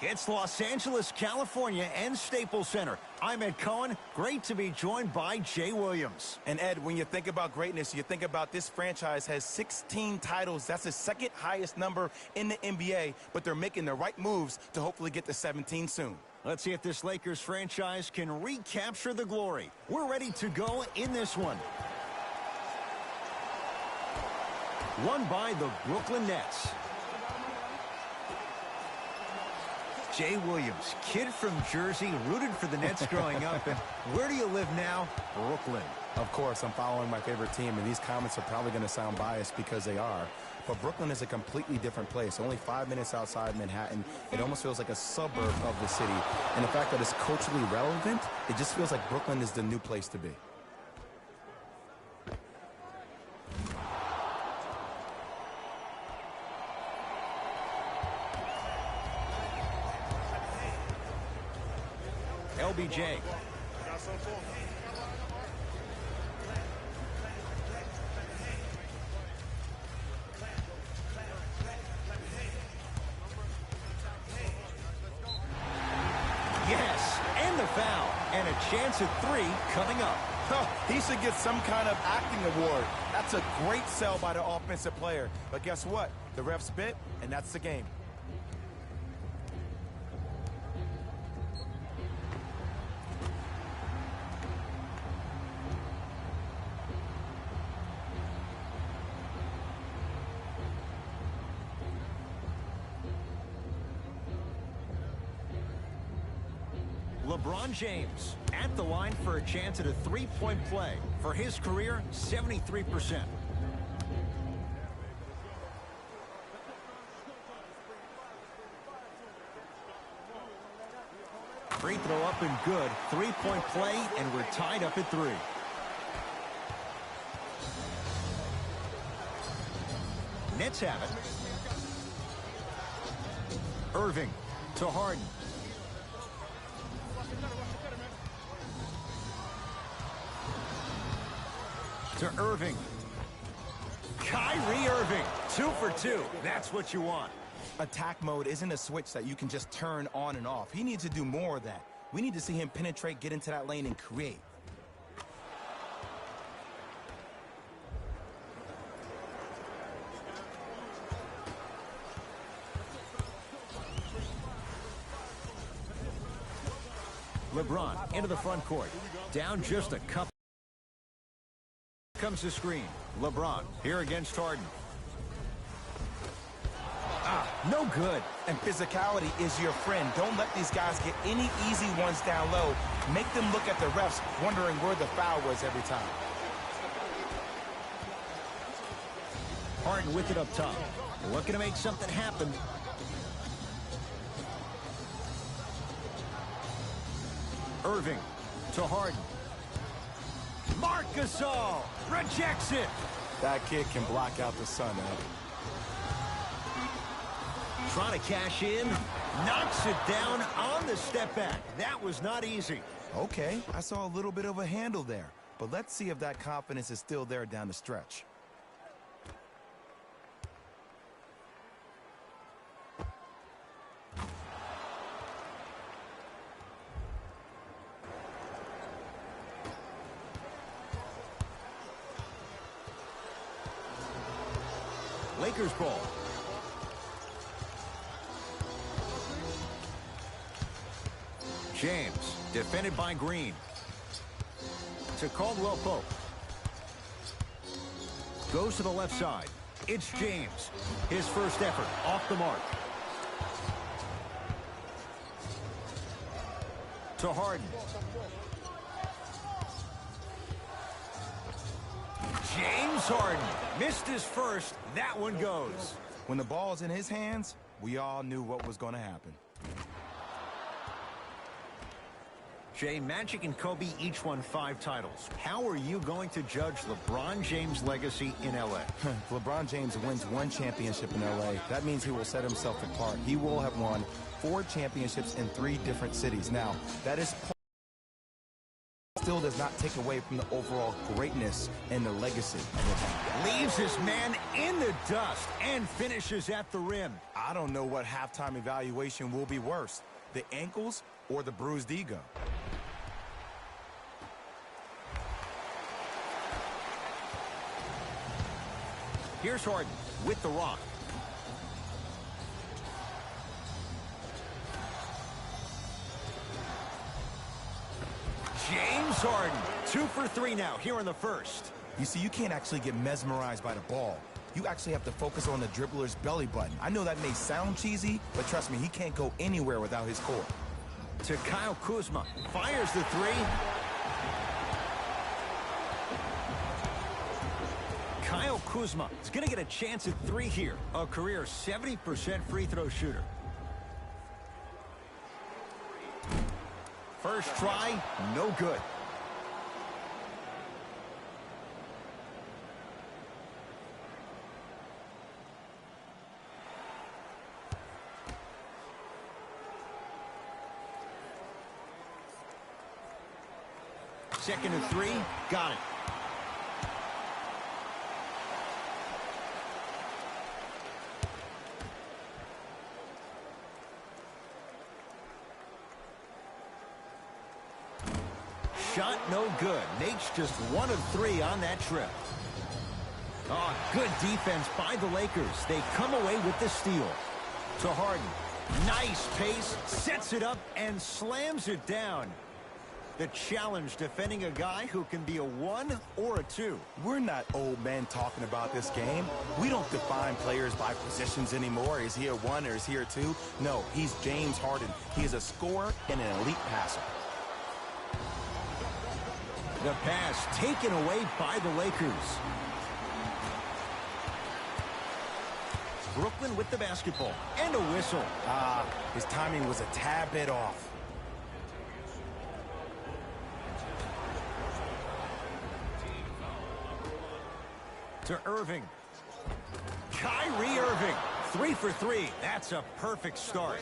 It's Los Angeles, California, and Staples Center. I'm Ed Cohen. Great to be joined by Jay Williams. And Ed, when you think about greatness, you think about this franchise has 16 titles. That's the second highest number in the NBA, but they're making the right moves to hopefully get to 17 soon. Let's see if this Lakers franchise can recapture the glory. We're ready to go in this one. Won by the Brooklyn Nets. Jay Williams, kid from Jersey, rooted for the Nets growing up. And where do you live now? Brooklyn. Of course, I'm following my favorite team, and these comments are probably going to sound biased because they are. But Brooklyn is a completely different place. Only 5 minutes outside Manhattan. It almost feels like a suburb of the city. And the fact that it's culturally relevant, it just feels like Brooklyn is the new place to be. LBJ. Yes, and the foul. And a chance at three coming up. He should get some kind of acting award. That's a great sell by the offensive player. But guess what? The refs bit, and that's the game. LeBron James at the line for a chance at a three-point play. For his career, 73%. Free throw up and good. Three-point play, and we're tied up at 3. Nets have it. Irving to Harden. To Irving. Kyrie Irving, 2 for 2. That's what you want. Attack mode isn't a switch that you can just turn on and off. He needs to do more of that. We need to see him penetrate, get into that lane, and create. LeBron into the front court. Down just a couple. Comes the screen. LeBron here against Harden. No good. And physicality is your friend. Don't let these guys get any easy ones down low. Make them look at the refs, wondering where the foul was every time. Harden with it up top. Looking to make something happen. Irving to Harden. Marc Gasol rejects it. That kid can block out the sun, Ed. Trying to cash in. Knocks it down on the step back. That was not easy. Okay, I saw a little bit of a handle there. But let's see if that confidence is still there down the stretch. Lakers ball. James, defended by Green. To Caldwell Pope. Goes to the left side. It's James. His first effort off the mark. To Harden. James Harden missed his first. That one goes. When the ball's in his hands, we all knew what was going to happen. Jay, Magic and Kobe each won 5 titles. How are you going to judge LeBron James' legacy in L.A.? LeBron James wins 1 championship in L.A. That means he will set himself apart. He will have won 4 championships in 3 different cities. Now, that is still does not take away from the overall greatness and the legacy. Leaves his man in the dust and finishes at the rim. I don't know what halftime evaluation will be worse, the ankles or the bruised ego. Here's Harden with the rock. James Harden, 2 for 3 now here in the first. You see, you can't actually get mesmerized by the ball. You actually have to focus on the dribbler's belly button. I know that may sound cheesy, but trust me, he can't go anywhere without his core. To Kyle Kuzma, fires the three. Kyle Kuzma is going to get a chance at 3 here. A career 70% free throw shooter. First try, no good. Second and 3, got it. Shot no good. Nate's just 1 of 3 on that trip. Oh, good defense by the Lakers. They come away with the steal. To Harden. Nice pace. Sets it up and slams it down. The challenge defending a guy who can be a 1 or a 2. We're not old men talking about this game. We don't define players by positions anymore. Is he a 1 or is he a 2? No, he's James Harden. He is a scorer and an elite passer. The pass taken away by the Lakers. Brooklyn with the basketball and a whistle. His timing was a tad bit off. To Irving. Kyrie Irving, 3 for 3. That's a perfect start.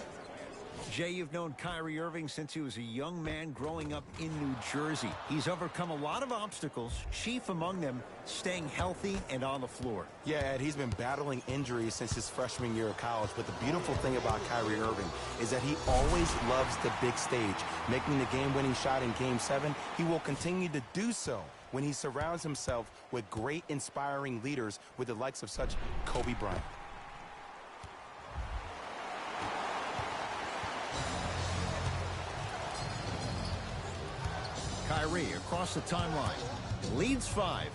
Jay, you've known Kyrie Irving since he was a young man growing up in New Jersey. He's overcome a lot of obstacles, chief among them staying healthy and on the floor. Yeah, Ed, he's been battling injuries since his freshman year of college, but the beautiful thing about Kyrie Irving is that he always loves the big stage. Making the game-winning shot in Game 7, he will continue to do so when he surrounds himself with great, inspiring leaders with the likes of such Kobe Bryant. Kyrie across the timeline. Leads 5.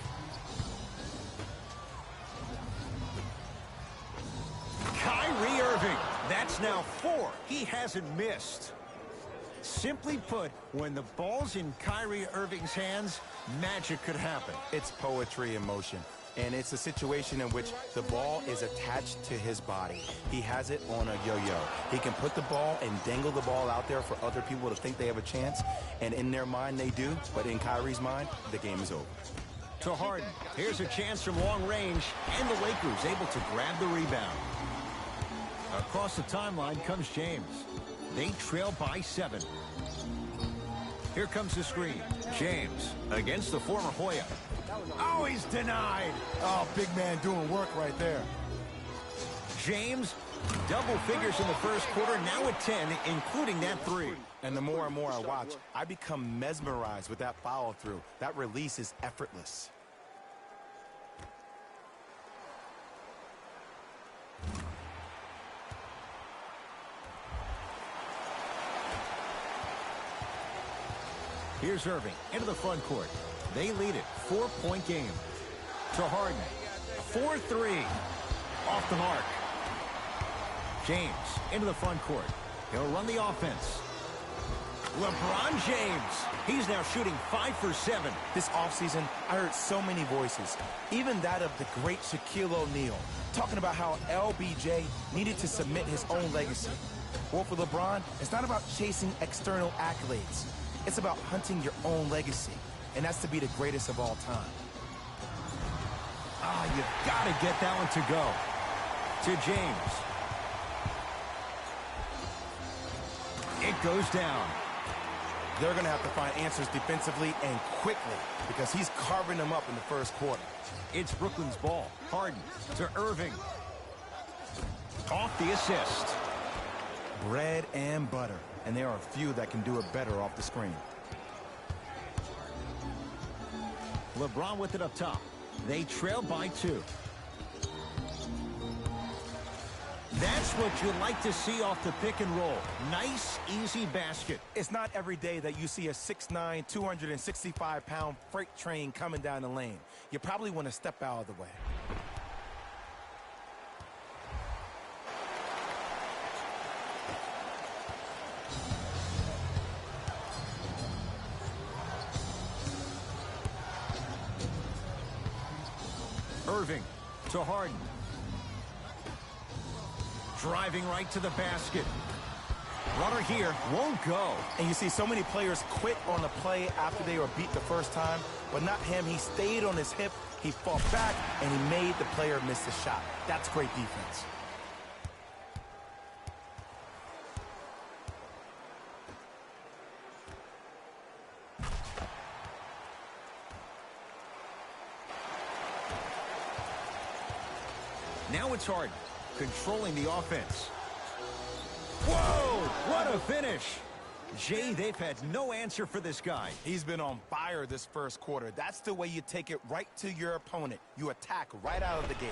Kyrie Irving. That's now 4. He hasn't missed. Simply put, when the ball's in Kyrie Irving's hands, magic could happen. It's poetry in motion. And it's a situation in which the ball is attached to his body. He has it on a yo-yo. He can put the ball and dangle the ball out there for other people to think they have a chance. And in their mind, they do. But in Kyrie's mind, the game is over. To Harden. Here's a chance from long range. And the Lakers able to grab the rebound. Across the timeline comes James. They trail by 7. Here comes the screen. James against the former Hoya. Oh, he's denied. Oh, big man doing work right there. James, double figures in the first quarter, now at 10, including that 3. And the more and more I watch, I become mesmerized with that follow-through. That release is effortless. Here's Irving into the front court. They lead it. 4-point game. To Harden. 4-3. Off the mark. James into the front court. He'll run the offense. LeBron James. He's now shooting 5 for 7. This offseason, I heard so many voices, even that of the great Shaquille O'Neal, talking about how LBJ needed to submit his own legacy. Well, for LeBron, it's not about chasing external accolades. It's about hunting your own legacy. And that's to be the greatest of all time. You've got to get that one to go. To James. It goes down. They're going to have to find answers defensively and quickly because he's carving them up in the first quarter. It's Brooklyn's ball. Harden to Irving. Off the assist. Bread and butter. And there are a few that can do it better off the screen. LeBron with it up top. They trail by 2. That's what you'd like to see off the pick and roll. Nice, easy basket. It's not every day that you see a 6'9", 265-pound freight train coming down the lane. You probably want to step out of the way. Irving to Harden. Driving right to the basket. Runner here won't go. And you see so many players quit on the play after they were beat the first time, but not him. He stayed on his hip, he fought back, and he made the player miss the shot. That's great defense. Now it's Harden, controlling the offense. Whoa, what a finish. Jay, they've had no answer for this guy. He's been on fire this first quarter. That's the way you take it right to your opponent. You attack right out of the gate.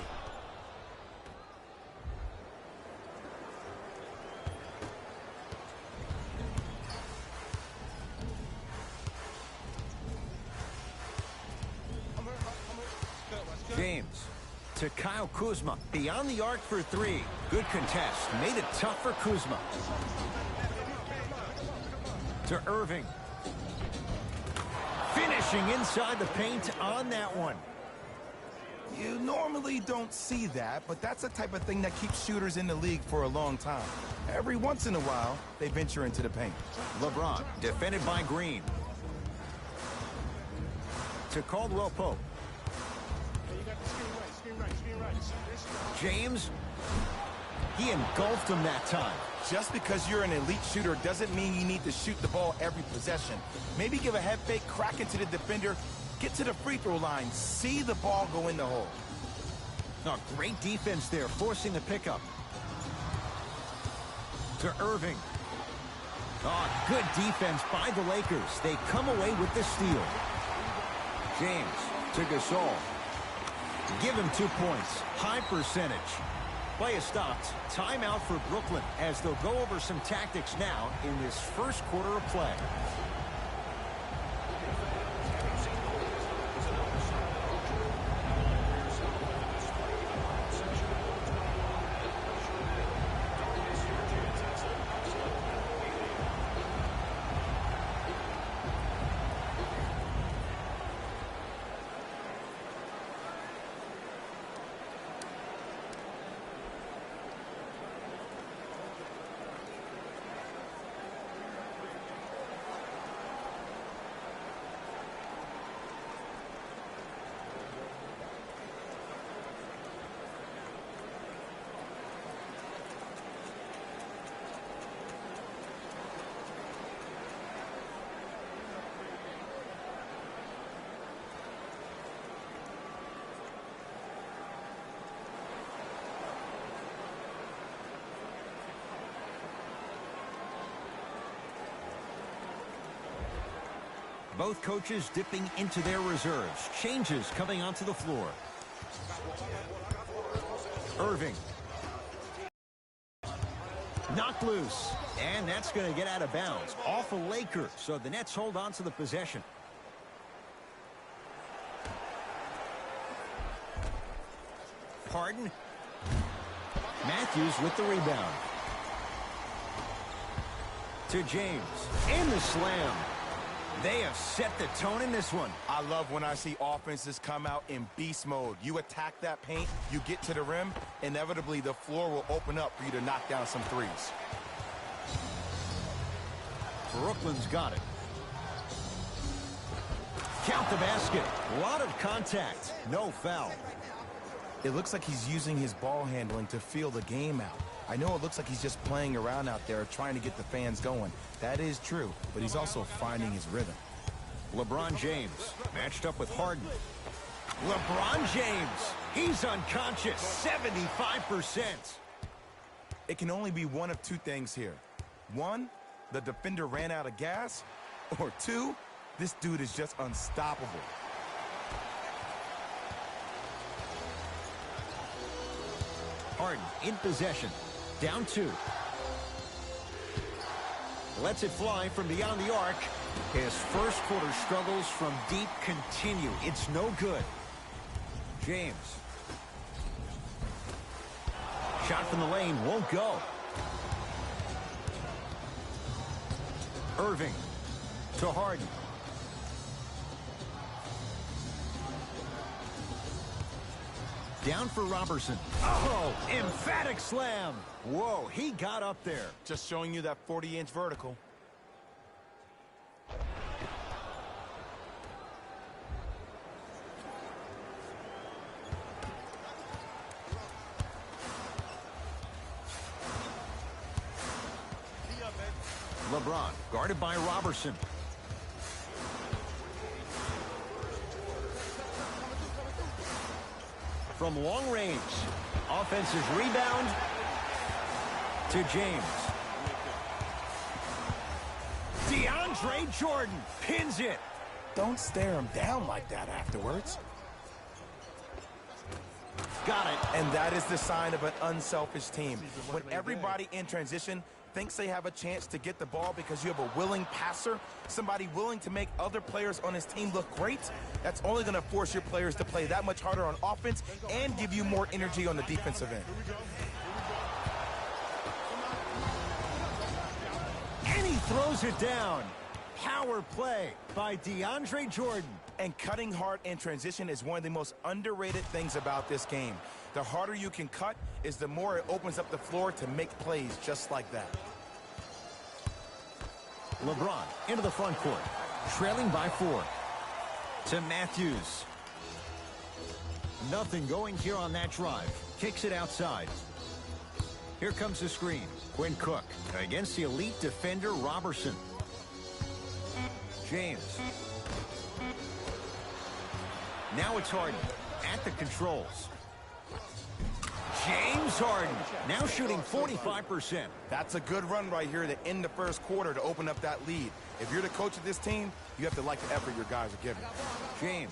James to Kyle Kuzma, beyond the arc for 3. Good contest, made it tough for Kuzma. To Irving. Finishing inside the paint on that one. You normally don't see that, but that's the type of thing that keeps shooters in the league for a long time. Every once in a while, they venture into the paint. LeBron, defended by Green. To Caldwell Pope. James, he engulfed him that time. Just because you're an elite shooter doesn't mean you need to shoot the ball every possession. Maybe give a head fake, crack into the defender, get to the free throw line, see the ball go in the hole. Oh, great defense there, forcing the pickup. To Irving. Oh, good defense by the Lakers. They come away with the steal. James to Gasol. Give him 2 points. High percentage. Play is stopped. Timeout for Brooklyn as they'll go over some tactics now in this first quarter of play. Both coaches dipping into their reserves. Changes coming onto the floor. Irving. Knocked loose. And that's going to get out of bounds. Off a Laker. So the Nets hold on to the possession. Harden. Matthews with the rebound. To James. And the slam. They have set the tone in this one. I love when I see offenses come out in beast mode. You attack that paint, you get to the rim, inevitably the floor will open up for you to knock down some threes. Brooklyn's got it. Count the basket. A lot of contact. No foul. It looks like he's using his ball handling to feel the game out. I know it looks like he's just playing around out there trying to get the fans going. That is true, but he's also finding his rhythm. LeBron James matched up with Harden. LeBron James, he's unconscious, 75%. It can only be one of two things here. One, the defender ran out of gas, or two, this dude is just unstoppable. Harden in possession, down 2. Lets it fly from beyond the arc. His first quarter struggles from deep continue. It's no good. James. Shot from the lane won't go. Irving to Harden. Down for Robertson. Oh, emphatic slam. Whoa, he got up there. Just showing you that 40-inch vertical. LeBron guarded by Robertson. From long range, offensive rebound to James. DeAndre Jordan pins it. Don't stare him down like that afterwards. Got it. And that is the sign of an unselfish team. When everybody in transition thinks they have a chance to get the ball because you have a willing passer, somebody willing to make other players on his team look great, that's only going to force your players to play that much harder on offense and give you more energy on the defensive end. And he throws it down. Power play by DeAndre Jordan. And cutting hard in transition is one of the most underrated things about this game. The harder you can cut is the more it opens up the floor to make plays just like that. LeBron into the front court, trailing by 4. To Matthews. Nothing going here on that drive. Kicks it outside. Here comes the screen. Quinn Cook against the elite defender Robertson. James. Now it's Harden at the controls. James Harden now shooting 45%. That's a good run right here to end the first quarter to open up that lead. If you're the coach of this team, you have to like the effort your guys are giving. James.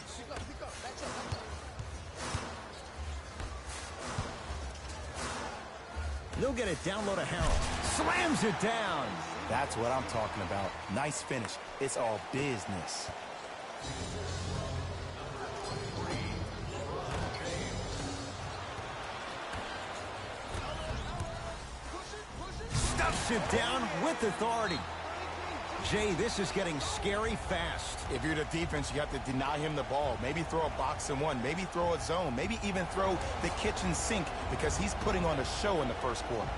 They'll get it down low to Harold. Slams it down. That's what I'm talking about. Nice finish. It's all business. Stuffs it down with authority. Jay, this is getting scary fast. If you're the defense, you have to deny him the ball. Maybe throw a box and one. Maybe throw a zone. Maybe even throw the kitchen sink because he's putting on a show in the first quarter.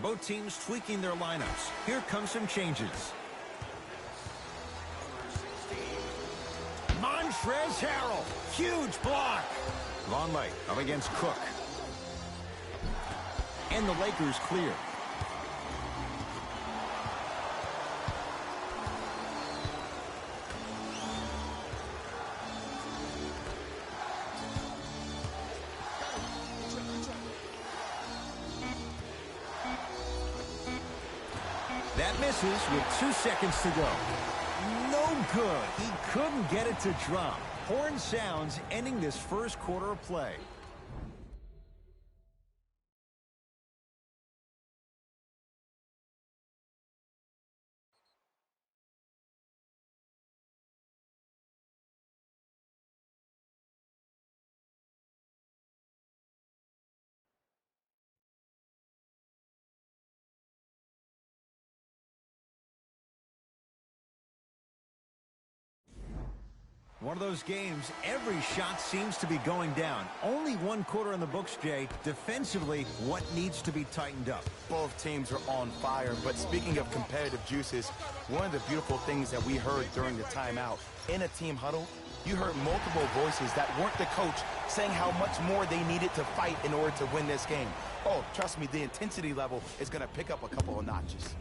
Both teams tweaking their lineups. Here come some changes. Montrezl Harrell, huge block. Vonleh up against Cook. And the Lakers clear. That misses with 2 seconds to go. No good. He couldn't get it to drop. Horn sounds ending this first quarter of play. One of those games, every shot seems to be going down. Only one quarter in the books, Jay. Defensively, what needs to be tightened up? Both teams are on fire, but speaking of competitive juices, one of the beautiful things that we heard during the timeout, in a team huddle, you heard multiple voices that weren't the coach saying how much more they needed to fight in order to win this game. Oh, trust me, the intensity level is going to pick up a couple of notches.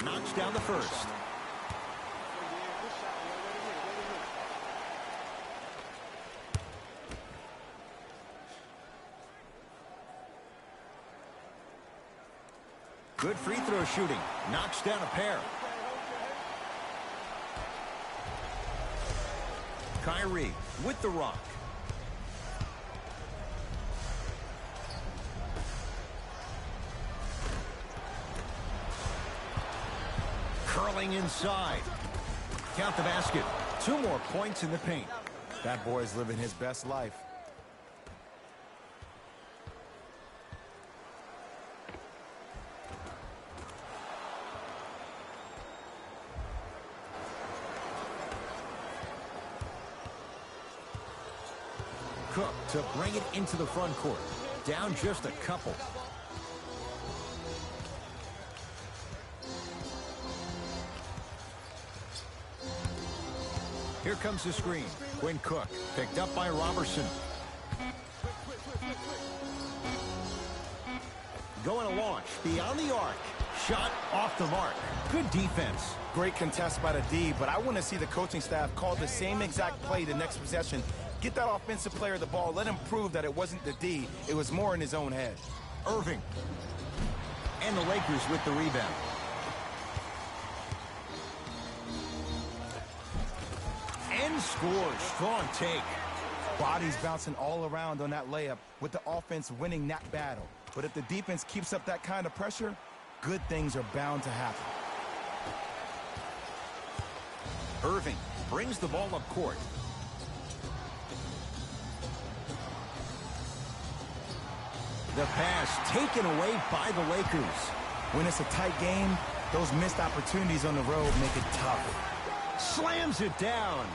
Knocks down the first. Good free throw shooting. Knocks down a pair. Kyrie with the rock. Curling inside. Count the basket. 2 more points in the paint. That boy's living his best life. Cook to bring it into the front court. Down just a couple. Here comes the screen. Quinn Cook picked up by Robertson. Going to launch beyond the arc. Shot off the mark. Good defense. Great contest by the D, but I want to see the coaching staff call the same exact play the next possession. Get that offensive player the ball. Let him prove that it wasn't the D. It was more in his own head. Irving. And the Lakers with the rebound. And scores. Strong take. Bodies bouncing all around on that layup with the offense winning that battle. But if the defense keeps up that kind of pressure, good things are bound to happen. Irving brings the ball up court. The pass taken away by the Lakers. When it's a tight game, those missed opportunities on the road make it tough. Slams it down.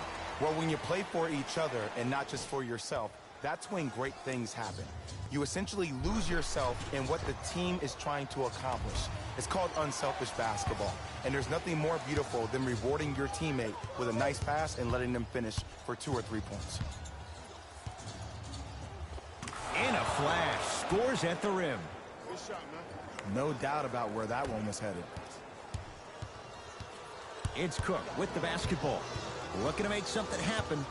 Well, when you play for each other and not just for yourself, that's when great things happen. You essentially lose yourself in what the team is trying to accomplish. It's called unselfish basketball. And there's nothing more beautiful than rewarding your teammate with a nice pass and letting them finish for 2 or 3 points. And a flash. Scores at the rim. Good shot, man. No doubt about where that one was headed. It's Cook with the basketball. Looking to make something happen.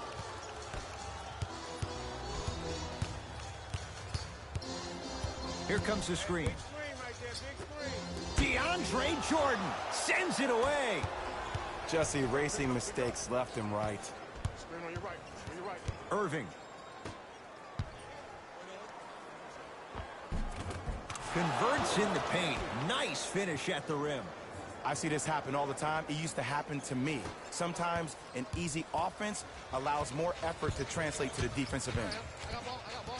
Here comes the screen. Big screen right there, big screen. DeAndre Jordan sends it away. Just erasing mistakes left and right. Screen on your right. On your right. Irving. Converts in the paint. Nice finish at the rim. I see this happen all the time. It used to happen to me. Sometimes an easy offense allows more effort to translate to the defensive end. I got ball. I got ball.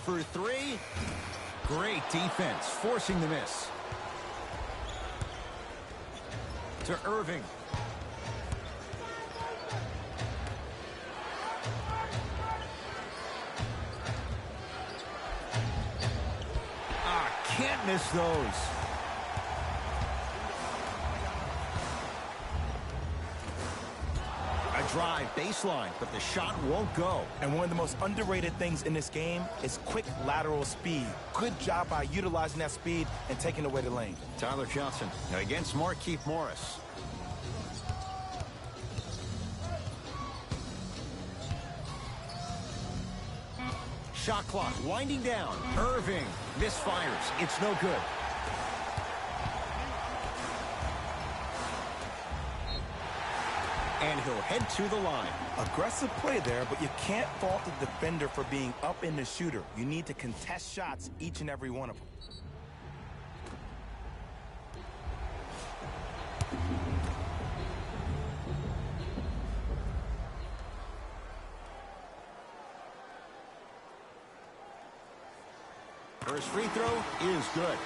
For 3. Great defense, forcing the miss. To Irving. Can't miss those. drive baseline, but the shot won't go. And one of the most underrated things in this game is quick lateral speed. Good job by utilizing that speed and taking away the lane. Tyler Johnson against Markieff Morris. Shot clock winding down. Irving misfires. It's no good. And he'll head to the line. Aggressive play there, but you can't fault the defender for being up in the shooter. You need to contest shots, each and every one of them. First free throw is good.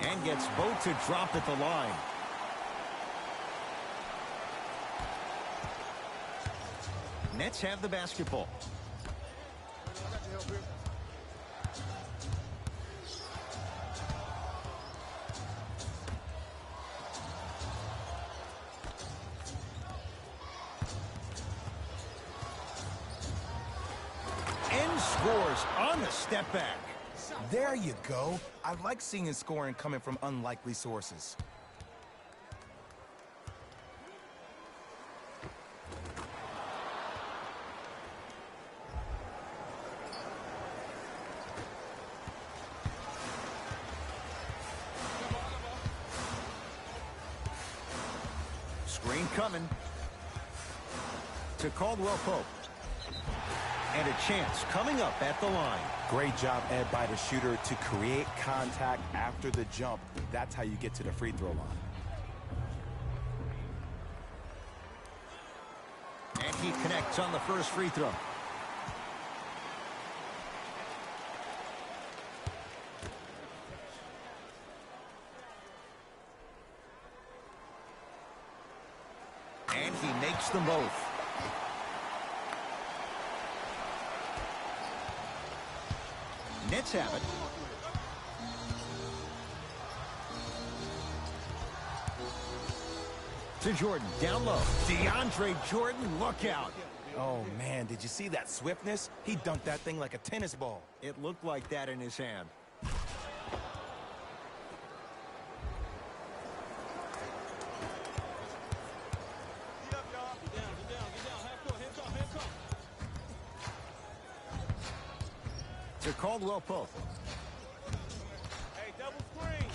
And gets both to drop at the line. Nets have the basketball. I got your help here. And scores on the step back. There you go. I like seeing scoring coming from unlikely sources. Screen coming to Caldwell Pope. And a chance coming up at the line. Great job, Ed, by the shooter to create contact after the jump. That's how you get to the free throw line. And he connects on the first free throw. And he makes them both. Nets have it. To Jordan, down low. DeAndre Jordan, look out. Oh, man, did you see that swiftness? He dunked that thing like a tennis ball. It looked like that in his hand. Get up, y'all. Get down, get down, get down. Half court, hands up, hands up. To Caldwell Pope. Hey, double screen.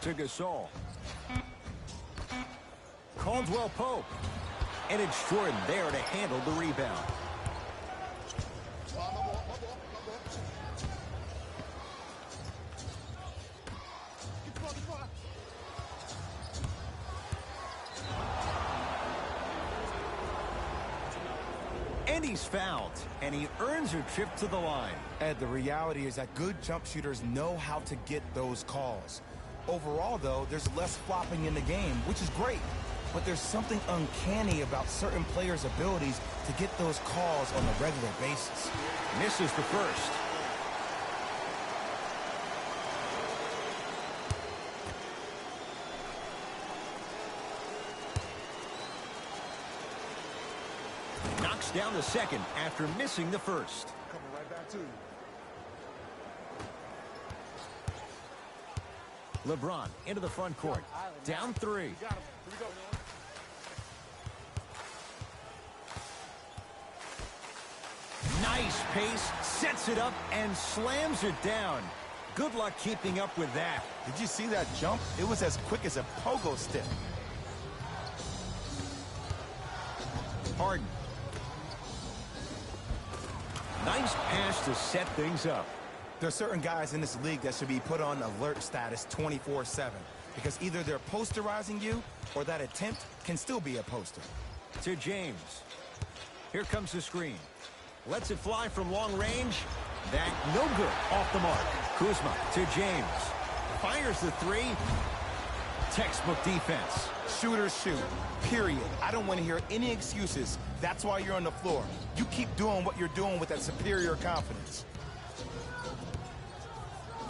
To Gasol. Caldwell Pope. And it's Jordan there to handle the rebound. My ball. Get the ball. And he's fouled. And he earns a trip to the line. Ed, the reality is that good jump shooters know how to get those calls. Overall, though, there's less flopping in the game, which is great. But there's something uncanny about certain players' abilities to get those calls on a regular basis. Misses the first. Knocks down the second after missing the first. Coming right back to you. LeBron into the front court. Down three. Got him. Here we go. Nice pace, sets it up, and slams it down. Good luck keeping up with that. Did you see that jump? It was as quick as a pogo stick. Harden. Nice pass to set things up. There are certain guys in this league that should be put on alert status 24/7 because either they're posterizing you or that attempt can still be a poster. To James. Here comes the screen. Lets it fly from long range. That no good. Off the mark. Kuzma to James. Fires the three. Textbook defense. Shooters shoot, period. I don't want to hear any excuses. That's why you're on the floor. You keep doing what you're doing with that superior confidence.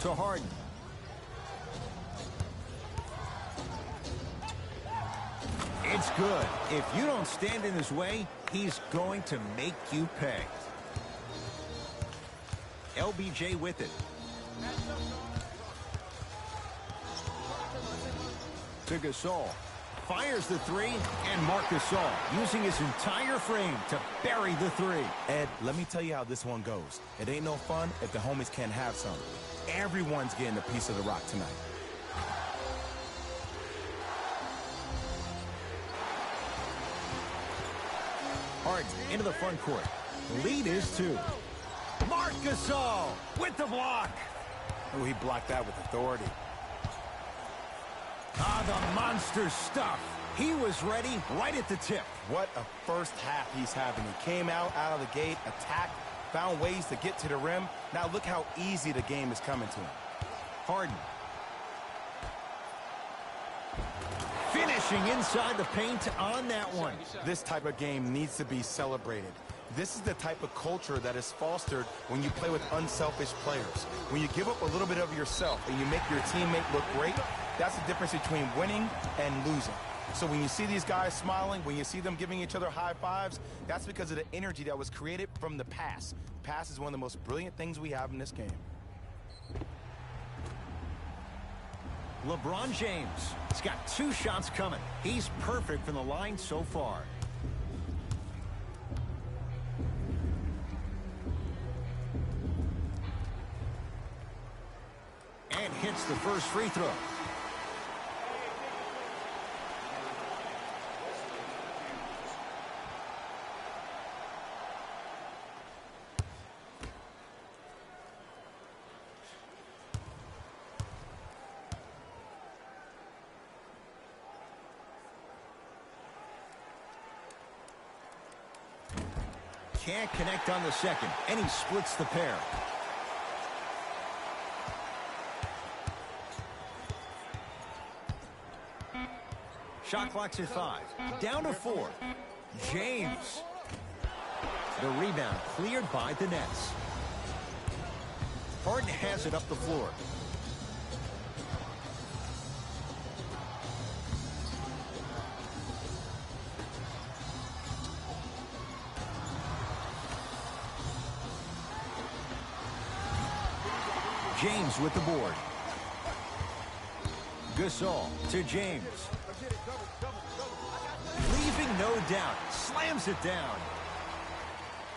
To Harden. It's good. If you don't stand in his way, he's going to make you pay. LBJ with it. To Gasol. Fires the three, and Marc Gasol using his entire frame to bury the three. Ed, let me tell you how this one goes. It ain't no fun if the homies can't have some. Everyone's getting a piece of the rock tonight. Harden into the front court. Lead is 2. Marc Gasol with the block. Oh, he blocked that with authority. Ah, the monster stuff. He was ready right at the tip. What a first half he's having. He came out of the gate, attacked, found ways to get to the rim. Now look how easy the game is coming to him. Harden. Finishing inside the paint on that one. This type of game needs to be celebrated. This is the type of culture that is fostered when you play with unselfish players. When you give up a little bit of yourself and you make your teammate look great, that's the difference between winning and losing. So when you see these guys smiling, when you see them giving each other high fives, that's because of the energy that was created from the pass. Pass is one of the most brilliant things we have in this game. LeBron James. He's got 2 shots coming. He's perfect from the line so far. And hits the first free throw. Can't connect on the second, and he splits the pair. Shot clock's at 5. Down to 4. James. The rebound cleared by the Nets. Harden has it up the floor. James with the board. Gasol to James. Leaving no doubt. Slams it down.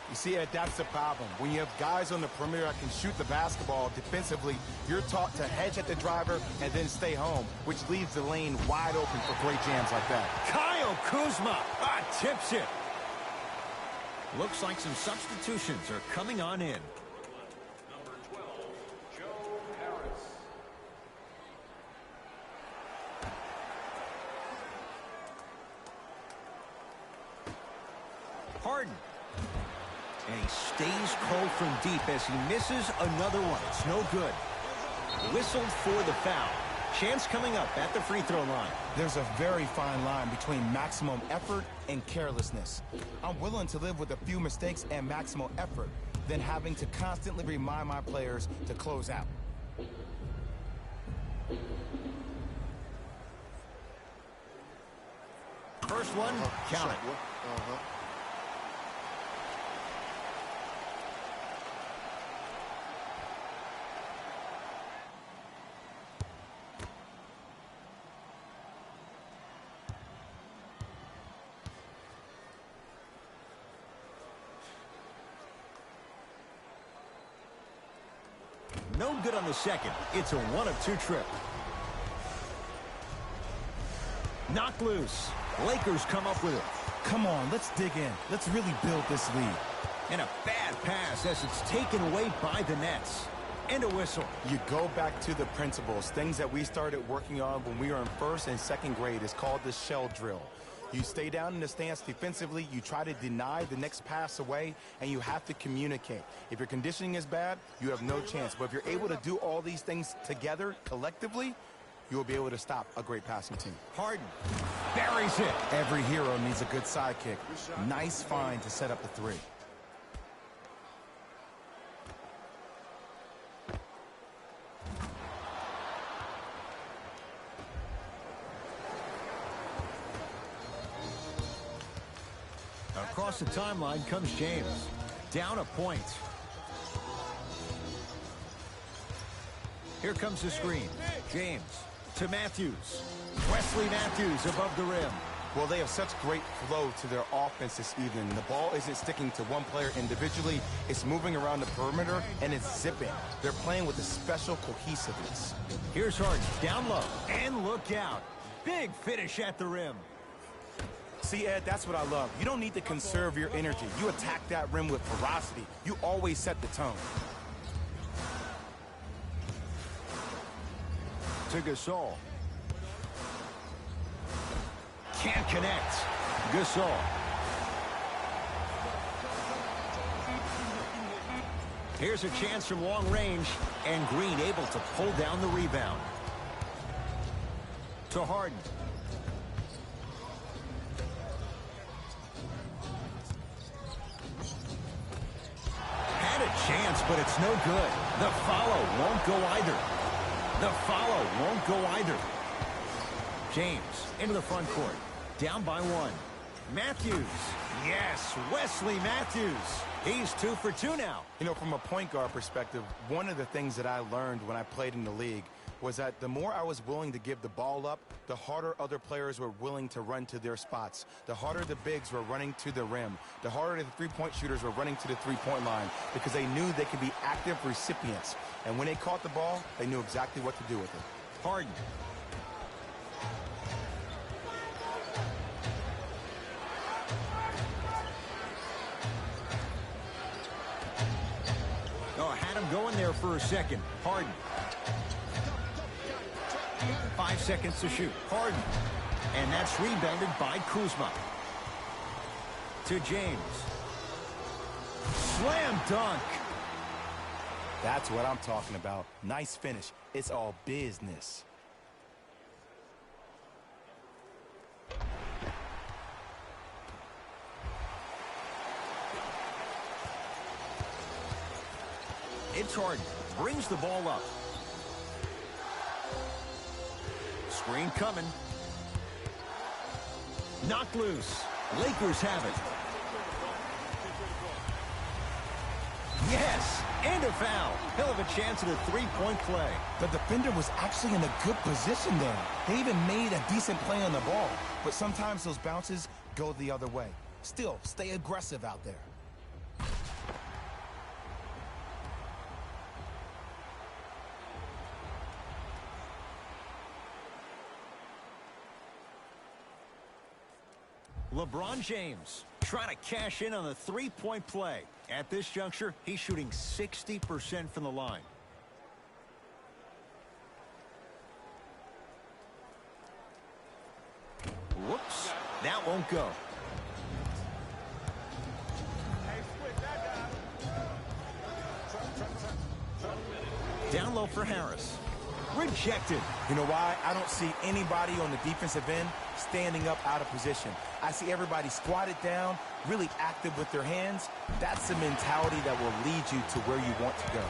You see, Ed, that's the problem. When you have guys on the perimeter that can shoot the basketball defensively, you're taught to hedge at the driver and then stay home, which leaves the lane wide open for great jams like that. Kyle Kuzma tips it. Looks like some substitutions are coming on in. Harden. And he stays cold from deep as he misses another one. It's no good. Whistled for the foul. Chance coming up at the free throw line. There's a very fine line between maximum effort and carelessness. I'm willing to live with a few mistakes and maximum effort than having to constantly remind my players to close out. First one, count it. No good on the second. It's a 1-of-2 trip. Knocked loose. Lakers come up with it. Come on, let's dig in. Let's really build this lead. And a bad pass as it's taken away by the Nets. And a whistle. You go back to the principles, things that we started working on when we were in first and second grade. It's called the shell drill. You stay down in the stance defensively, you try to deny the next pass away, and you have to communicate. If your conditioning is bad, you have no chance. But if you're able to do all these things together, collectively, you will be able to stop a great passing team. Harden buries it. Every hero needs a good sidekick. Nice find to set up the three. Across the timeline comes James. Down a point. Here comes the screen. James to Matthews. Wesley Matthews above the rim. Well, they have such great flow to their offense this evening. The ball isn't sticking to one player individually. It's moving around the perimeter, and it's zipping. They're playing with a special cohesiveness. Here's Harden, down low, and look out. Big finish at the rim. See, Ed, that's what I love. You don't need to conserve your energy. You attack that rim with ferocity. You always set the tone. To Gasol. Can't connect. Gasol. Here's a chance from long range, and Green able to pull down the rebound. To Harden. Had a chance, but it's no good. The follow won't go either. The follow won't go either. James into the front court. Down by one. Matthews. Yes, Wesley Matthews. He's 2 for 2 now. You know, from a point guard perspective, one of the things that I learned when I played in the league was that the more I was willing to give the ball up, the harder other players were willing to run to their spots. The harder the bigs were running to the rim. The harder the three-point shooters were running to the three-point line because they knew they could be active recipients. And when they caught the ball, they knew exactly what to do with it. Harden. Oh, had him going there for a second. Harden. 5 seconds to shoot. Harden. And that's rebounded by Kuzma. To James. Slam dunk. That's what I'm talking about. Nice finish. It's all business. It's Harden. Brings the ball up. Screen coming. Knocked loose. Lakers have it. Yes, and a foul. He'll have a chance at a three-point play. The defender was actually in a good position there. They even made a decent play on the ball. But sometimes those bounces go the other way. Still, stay aggressive out there. LeBron James trying to cash in on a three-point play. At this juncture, he's shooting 60% from the line. Whoops, that won't go. Down low for Harris. Rejected. You know why? I don't see anybody on the defensive end standing up out of position. I see everybody squatted down, really active with their hands. That's the mentality that will lead you to where you want to go.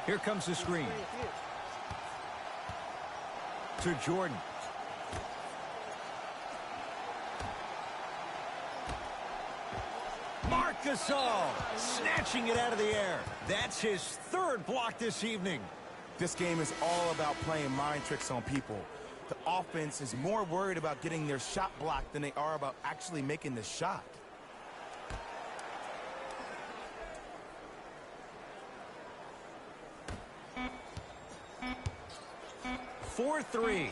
Here comes the screen. To Jordan. Gasol snatching it out of the air. That's his third block this evening. This game is all about playing mind tricks on people. The offense is more worried about getting their shot blocked than they are about actually making the shot. For three.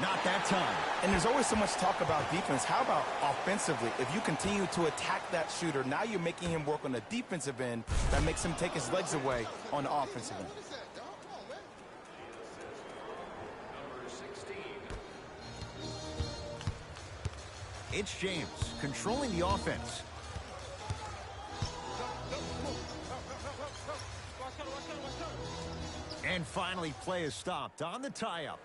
Not that time. And there's always so much talk about defense. How about offensively? If you continue to attack that shooter, now you're making him work on the defensive end. That makes him take his legs away on the offensive end. It's James controlling the offense. And finally, play is stopped on the tie-up.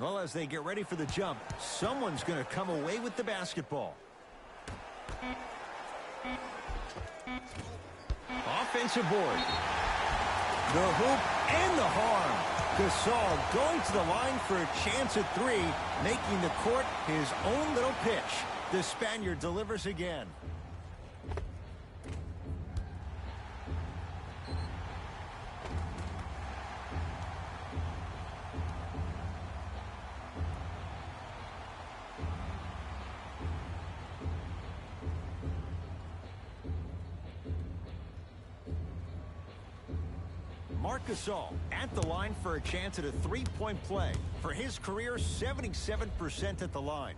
Well, as they get ready for the jump, someone's going to come away with the basketball. Offensive board. The hoop and the harm. Gasol going to the line for a chance at three, making the court his own little pitch. The Spaniard delivers again. Gasol at the line for a chance at a three-point play. For his career, 77% at the line.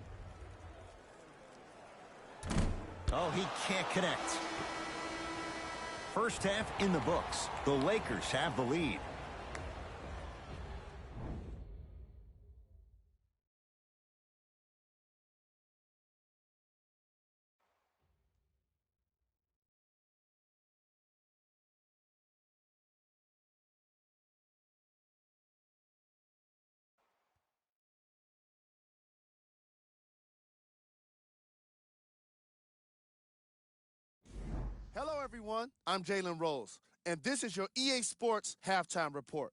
Oh, he can't connect. First half in the books. The Lakers have the lead. Hello, everyone. I'm Jalen Rose, and this is your EA Sports Halftime Report.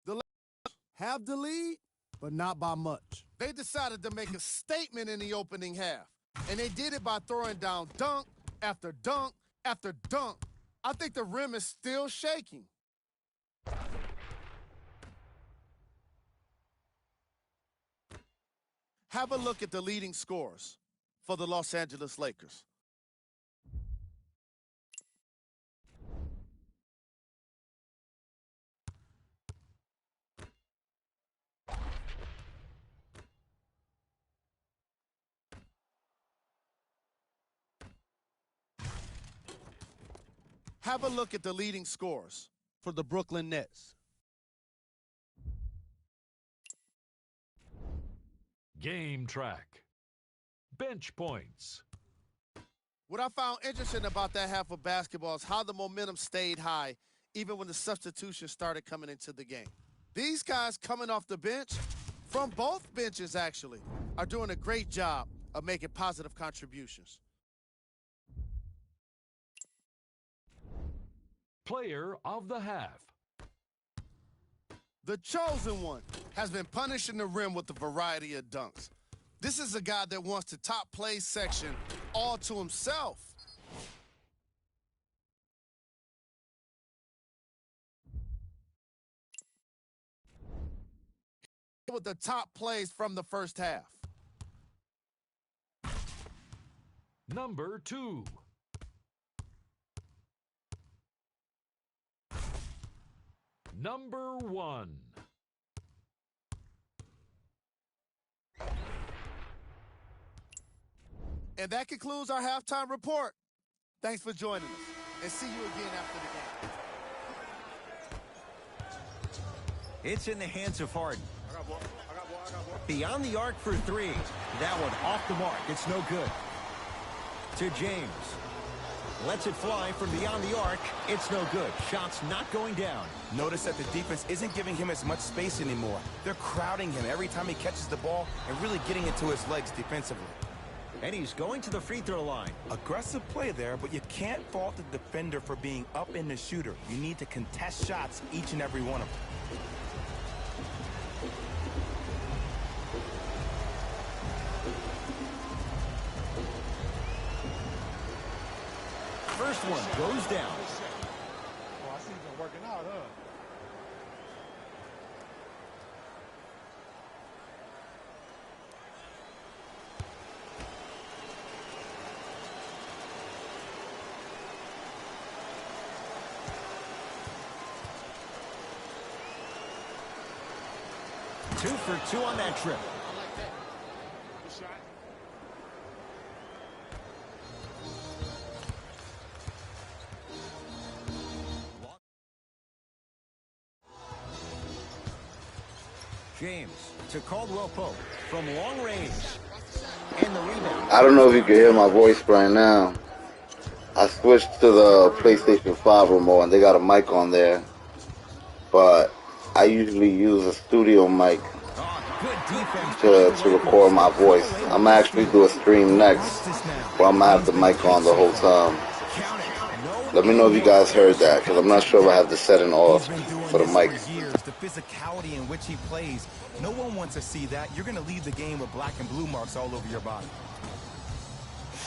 The Lakers have the lead, but not by much. They decided to make a statement in the opening half, and they did it by throwing down dunk after dunk after dunk. I think the rim is still shaking. Have a look at the leading scorers for the Los Angeles Lakers. Have a look at the leading scorers for the Brooklyn Nets. Game track. Bench points. What I found interesting about that half of basketball is how the momentum stayed high even when the substitutions started coming into the game. These guys coming off the bench, from both benches actually, are doing a great job of making positive contributions. Player of the half. The chosen one has been punishing the rim with a variety of dunks. This is a guy that wants the top play section all to himself. With the top plays from the first half. Number 2. Number 1. And that concludes our halftime report. Thanks for joining us, and see you again after the game. It's in the hands of Harden. Beyond the arc for three. That one off the mark. It's no good. To James. Lets it fly from beyond the arc. It's no good. Shot's not going down. Notice that the defense isn't giving him as much space anymore. They're crowding him every time he catches the ball and really getting into his legs defensively. And he's going to the free throw line. Aggressive play there, but you can't fault the defender for being up in the shooter. You need to contest shots, each and every one of them. First one goes down. Oh, I see them working out, huh? Two for two on that trip. I like that. Good shot. James to Caldwell Pope from long range. And the rebound. I don't know if you can hear my voice right now. I switched to the PlayStation 5 remote and they got a mic on there. But I usually use a studio mic to record my voice. I'm actually do a stream next where I'm going to have the mic on the whole time. Let me know if you guys heard that, because I'm not sure if I have the setting off for the mic. The physicality in which he plays, no one wants to see that. You're going to leave the game with black and blue marks all over your body.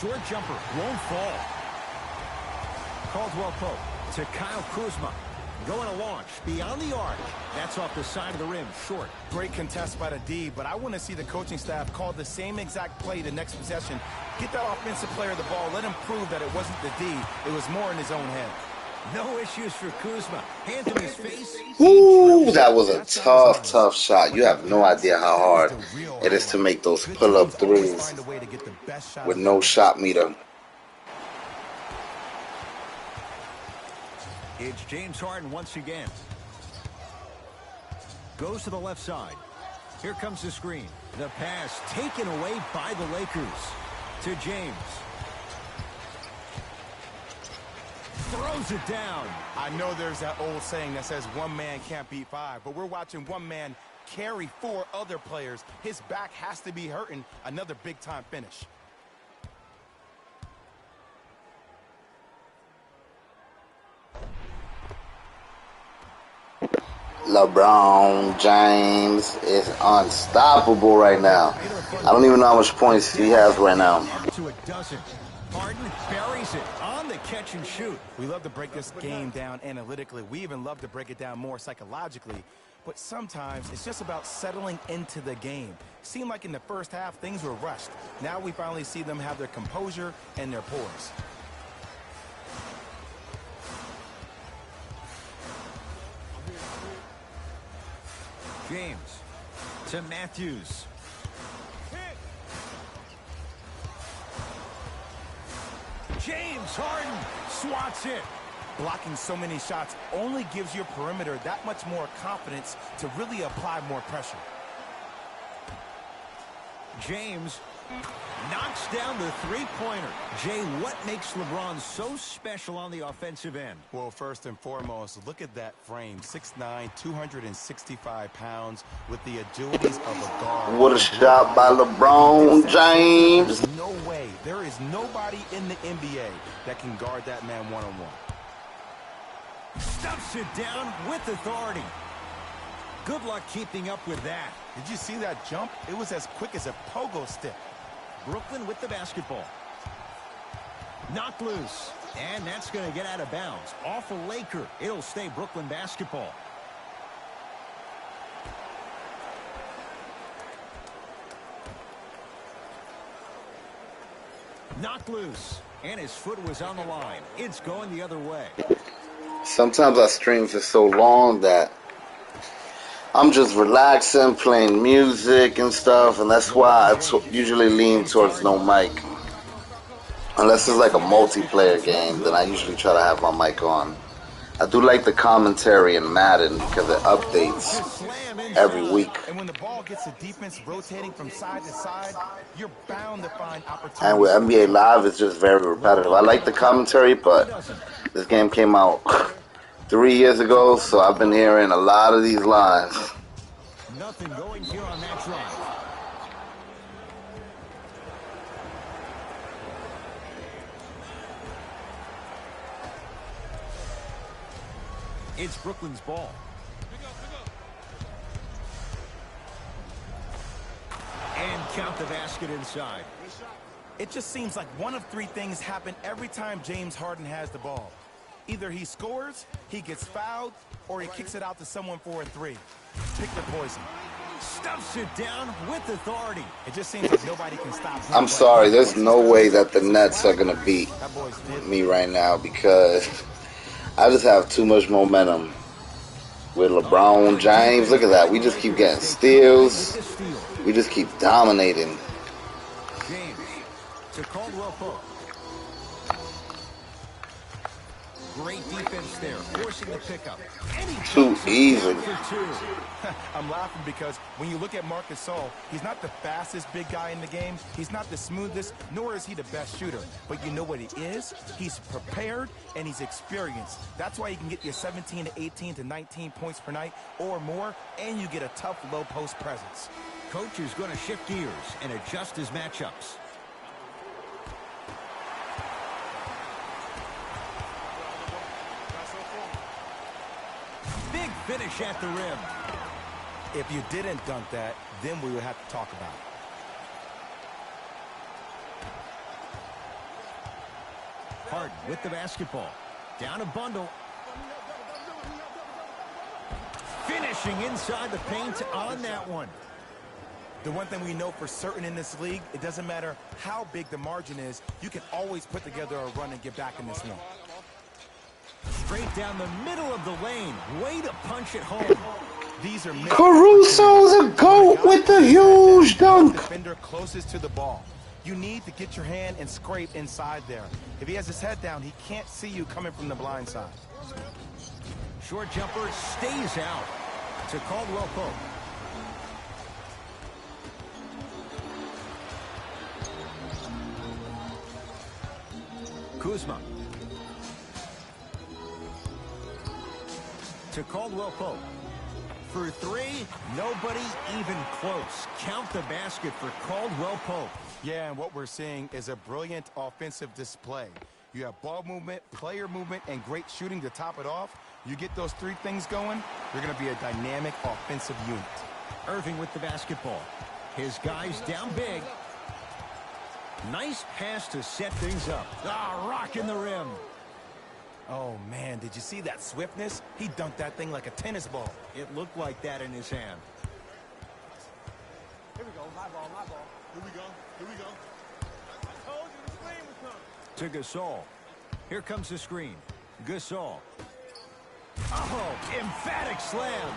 Short jumper won't fall. Caldwell Pope to Kyle Kuzma. Going to launch beyond the arc. That's off the side of the rim, short. Great contest by the D, but I want to see the coaching staff call the same exact play the next possession. Get that offensive player the ball. Let him prove that it wasn't the D. It was more in his own head. No issues for Kuzma. Hand in his face. Ooh, that was a tough shot. You have no idea how hard it is to make those pull-up threes with no shot meter. It's James Harden once again. Goes to the left side. Here comes the screen. The pass taken away by the Lakers to James. Throws it down. I know there's that old saying that says one man can't beat five, but we're watching one man carry four other players. His back has to be hurting. Another big-time finish. LeBron James is unstoppable right now. I don't even know how much points he has right now. To a dozen. Harden buries it on the catch and shoot. We love to break this game down analytically. We even love to break it down more psychologically. But sometimes it's just about settling into the game. Seemed like in the first half things were rushed. Now we finally see them have their composure and their poise. James to Matthews. James Harden swats it. Blocking so many shots only gives your perimeter that much more confidence to really apply more pressure. James knocks down the three-pointer. Jay, what makes LeBron so special on the offensive end? Well, first and foremost, look at that frame. 6'9", 265 pounds with the agilities of a guard. What a shot by LeBron James. There's no way. There is nobody in the NBA that can guard that man one-on-one. Stuffs it down with authority. Good luck keeping up with that. Did you see that jump? It was as quick as a pogo stick. Brooklyn with the basketball. Knocked loose. And that's going to get out of bounds. Off a Laker. It'll stay Brooklyn basketball. Knocked loose. And his foot was on the line. It's going the other way. Sometimes our streams are so long that I'm just relaxing, playing music and stuff, and that's why I usually lean towards no mic. Unless it's like a multiplayer game, then I usually try to have my mic on. I do like the commentary in Madden because it updates every week. And when the ball gets the defense rotating from side to side, you're bound to find opportunities. And with NBA Live, it's just very repetitive. I like the commentary, but this game came out 3 years ago, so I've been hearing a lot of these lines. Nothing going here on that drive. It's Brooklyn's ball. And count the basket inside. It just seems like one of three things happen every time James Harden has the ball. Either he scores, he gets fouled, or he kicks it out to someone for a three. Pick your poison. Stuffs it down with authority. It just seems like nobody can stop him. I'm sorry, there's no way that the Nets are going to beat me right now because I just have too much momentum with LeBron James. Look at that. We just keep getting steals. We just keep dominating. James to Caldwell Pope. Great defense there, forcing the pickup. And he Too takes it easy. down for two. I'm laughing because when you look at Marc Gasol, he's not the fastest big guy in the game. He's not the smoothest, nor is he the best shooter. But you know what he is? He's prepared and he's experienced. That's why he can get you 17 to 18 to 19 points per night or more, and you get a tough low post presence. Coach is going to shift gears and adjust his matchups. Big finish at the rim. If you didn't dunk that, then we would have to talk about it. Harden with the basketball. Down a bundle. Finishing inside the paint on that one. The one thing we know for certain in this league, it doesn't matter how big the margin is, you can always put together a run and get back in this one. Straight down the middle of the lane. Way to punch it home. These are Caruso's a GOAT with the huge dunk. Defender closest to the ball. You need to get your hand and scrape inside there. If he has his head down, he can't see you coming from the blind side. Short jumper stays out to Caldwell Pope. Kuzma. To Caldwell Pope. For three, nobody even close. Count the basket for Caldwell Pope. Yeah, and what we're seeing is a brilliant offensive display. You have ball movement, player movement, and great shooting to top it off. You get those three things going, you're going to be a dynamic offensive unit. Irving with the basketball. His guys down big. Nice pass to set things up. Rocking the rim. Oh, man, did you see that swiftness? He dunked that thing like a tennis ball. It looked like that in his hand. Here we go. My ball, my ball. Here we go. Here we go. I told you the screen was coming. To Gasol. Here comes the screen. Gasol. Oh, emphatic slam.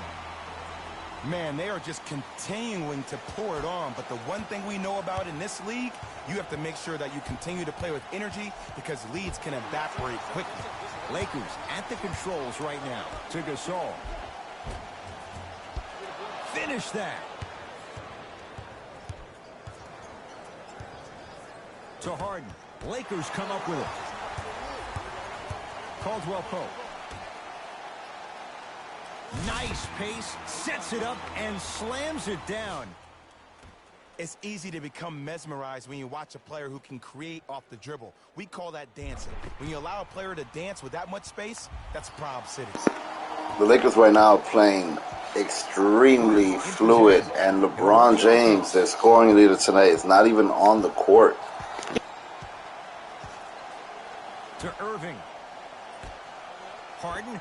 Man, they are just continuing to pour it on. But the one thing we know about in this league, you have to make sure that you continue to play with energy because leads can evaporate quickly. Lakers at the controls right now. To Gasol. Finish that. To Harden. Lakers come up with it. Caldwell Pope. Nice pace, sets it up, and slams it down. It's easy to become mesmerized when you watch a player who can create off the dribble. We call that dancing. When you allow a player to dance with that much space, that's Prob City. The Lakers right now are playing extremely fluid, and LeBron James, their scoring leader tonight, is not even on the court. To Irving. Harden.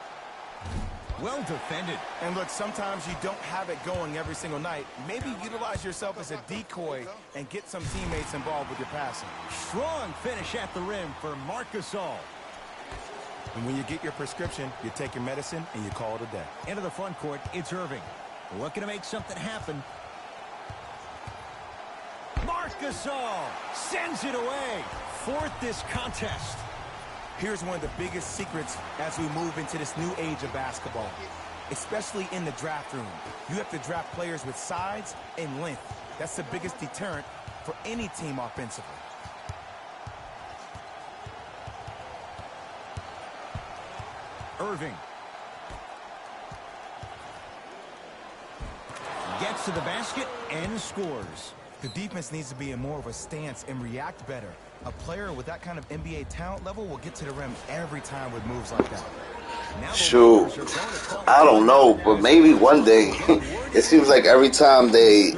Well defended. And look, sometimes you don't have it going every single night. Maybe utilize yourself as a decoy and get some teammates involved with your passing. Strong finish at the rim for Marc Gasol. And when you get your prescription, you take your medicine and you call it a day. Into the front court, it's Irving. Looking to make something happen. Marc Gasol sends it away. Fourth this contest. Here's one of the biggest secrets as we move into this new age of basketball, especially in the draft room. You have to draft players with size and length. That's the biggest deterrent for any team offensively. Irving. Gets to the basket and scores. The defense needs to be in more of a stance and react better. A player with that kind of NBA talent level will get to the rim every time with moves like that. Shoot, I don't know, but maybe one day. It seems like every time they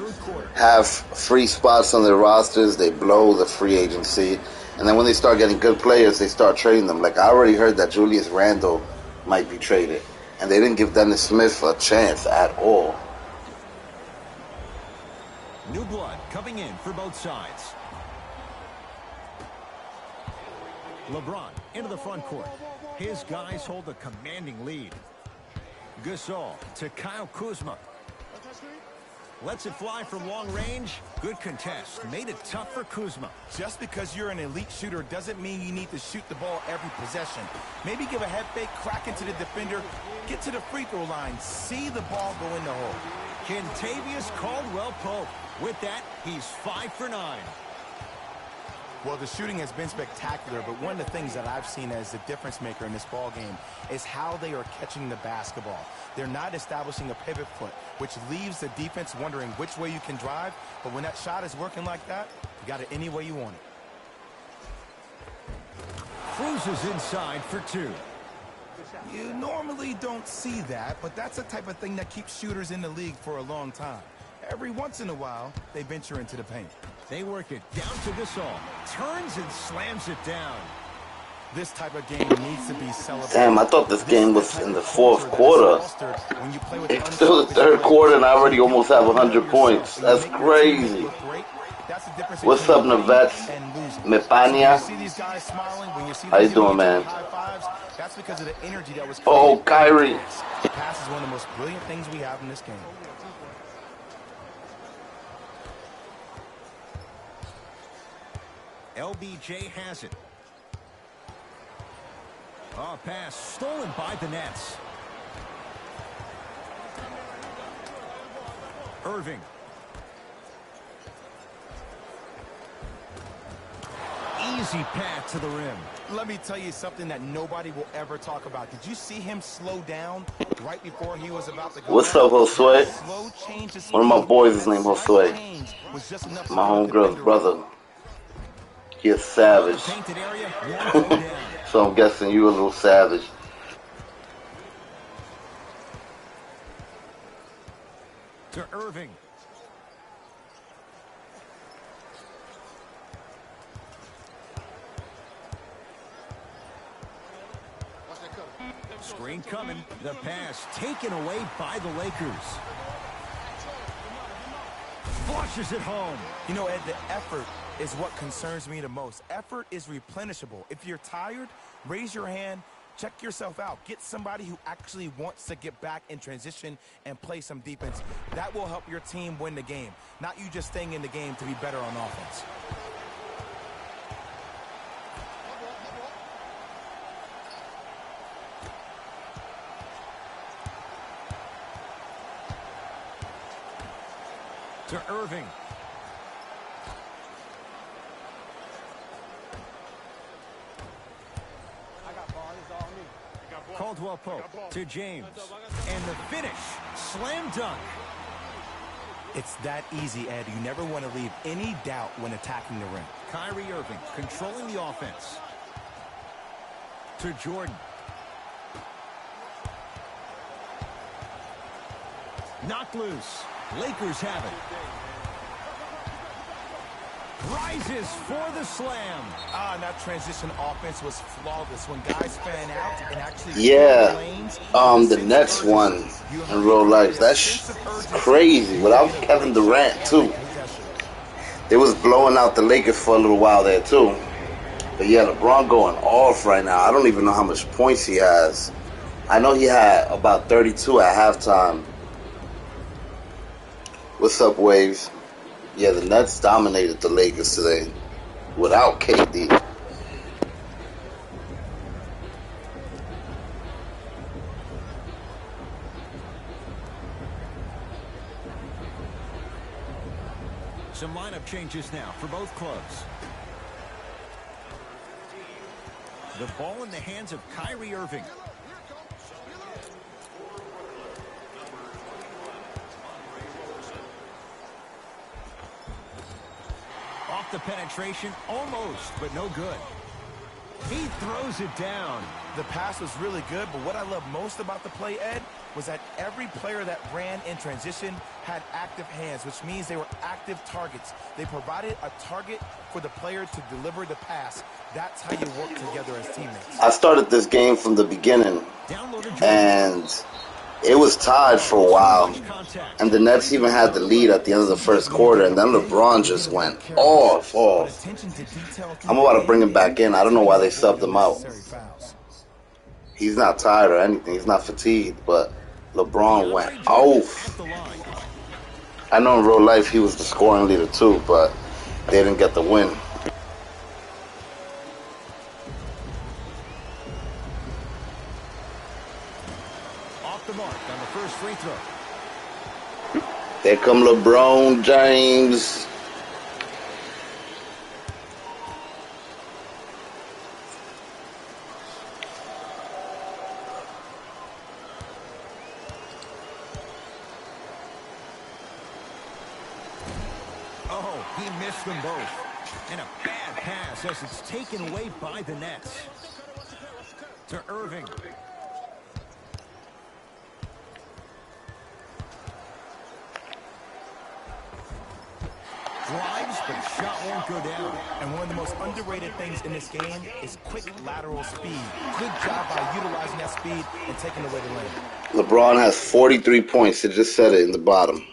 have free spots on their rosters, they blow the free agency. And then when they start getting good players, they start trading them. Like, I already heard that Julius Randle might be traded. And they didn't give Dennis Smith a chance at all. New blood coming in for both sides. LeBron into the front court. His guys hold a commanding lead. Gasol to Kyle Kuzma. Lets it fly from long range. Good contest. Made it tough for Kuzma. Just because you're an elite shooter doesn't mean you need to shoot the ball every possession. Maybe give a head fake, crack into the defender, get to the free throw line, see the ball go in the hole. Kentavious Caldwell-Pope. With that, he's 5 for 9. Well, the shooting has been spectacular, but one of the things that I've seen as the difference maker in this ball game is how they are catching the basketball. They're not establishing a pivot foot, which leaves the defense wondering which way you can drive, but when that shot is working like that, you got it any way you want it. Cruises inside for 2. You normally don't see that, but that's the type of thing that keeps shooters in the league for a long time. Every once in a while, they venture into the paint. They work it down to Gasol. Turns and slams it down. This type of game needs to be celebrated. Damn, I thought this game was in the fourth quarter. It's still the third quarter and I already almost have 100 points. That's crazy. What's up, Navets? Mepania? How you doing, man? Oh, Kyrie. Pass is one of the most brilliant things we have in this game. LBJ has it. Oh, pass stolen by the Nets. Irving. Easy path to the rim. Let me tell you something that nobody will ever talk about. Did you see him slow down right before he was about to go? What's up, Josue? One of my boys is named Josue. My homegirl's brother. He's a savage. So I'm guessing you a little savage. To Irving. Screen coming. The pass taken away by the Lakers. Flushes it home. You know, Ed, the effort is what concerns me the most. Effort is replenishable. If you're tired, raise your hand, check yourself out. Get somebody who actually wants to get back in transition and play some defense. That will help your team win the game, not you just staying in the game to be better on offense. To Irving. Caldwell-Pope to James. And the finish. Slam dunk. It's that easy, Ed. You never want to leave any doubt when attacking the rim. Kyrie Irving controlling the offense. To Jordan. Knocked loose. Lakers have it. Rises for the slam. And that transition offense was flawless when guys fan out and actually the Nets won in real life. That's crazy. Without Kevin Durant too. They was blowing out the Lakers for a little while there too. But yeah, LeBron going off right now. I don't even know how much points he has. I know he had about 32 at halftime. What's up, Waves? Yeah, the Nets dominated the Lakers today without KD. Some lineup changes now for both clubs. The ball in the hands of Kyrie Irving. Off the penetration, almost, but no good. He throws it down. The pass was really good, but what I love most about the play, Ed, was that every player that ran in transition had active hands, which means they were active targets. They provided a target for the player to deliver the pass. That's how you work together as teammates. I started this game from the beginning, and it was tied for a while, and the Nets even had the lead at the end of the first quarter, and then LeBron just went off. I'm about to bring him back in. I don't know why they subbed him out. He's not tired or anything. He's not fatigued, but LeBron went off. I know in real life he was the scoring leader too, but they didn't get the win. Off the mark on the first free throw. There come LeBron James. Oh, he missed them both. And a bad pass as it's taken away by the Nets. To Irving. Drives, but the shot won't go down. And one of the most underrated things in this game is quick lateral speed. Good job by utilizing that speed and taking away the lane. LeBron has 43 points. It just said it in the bottom.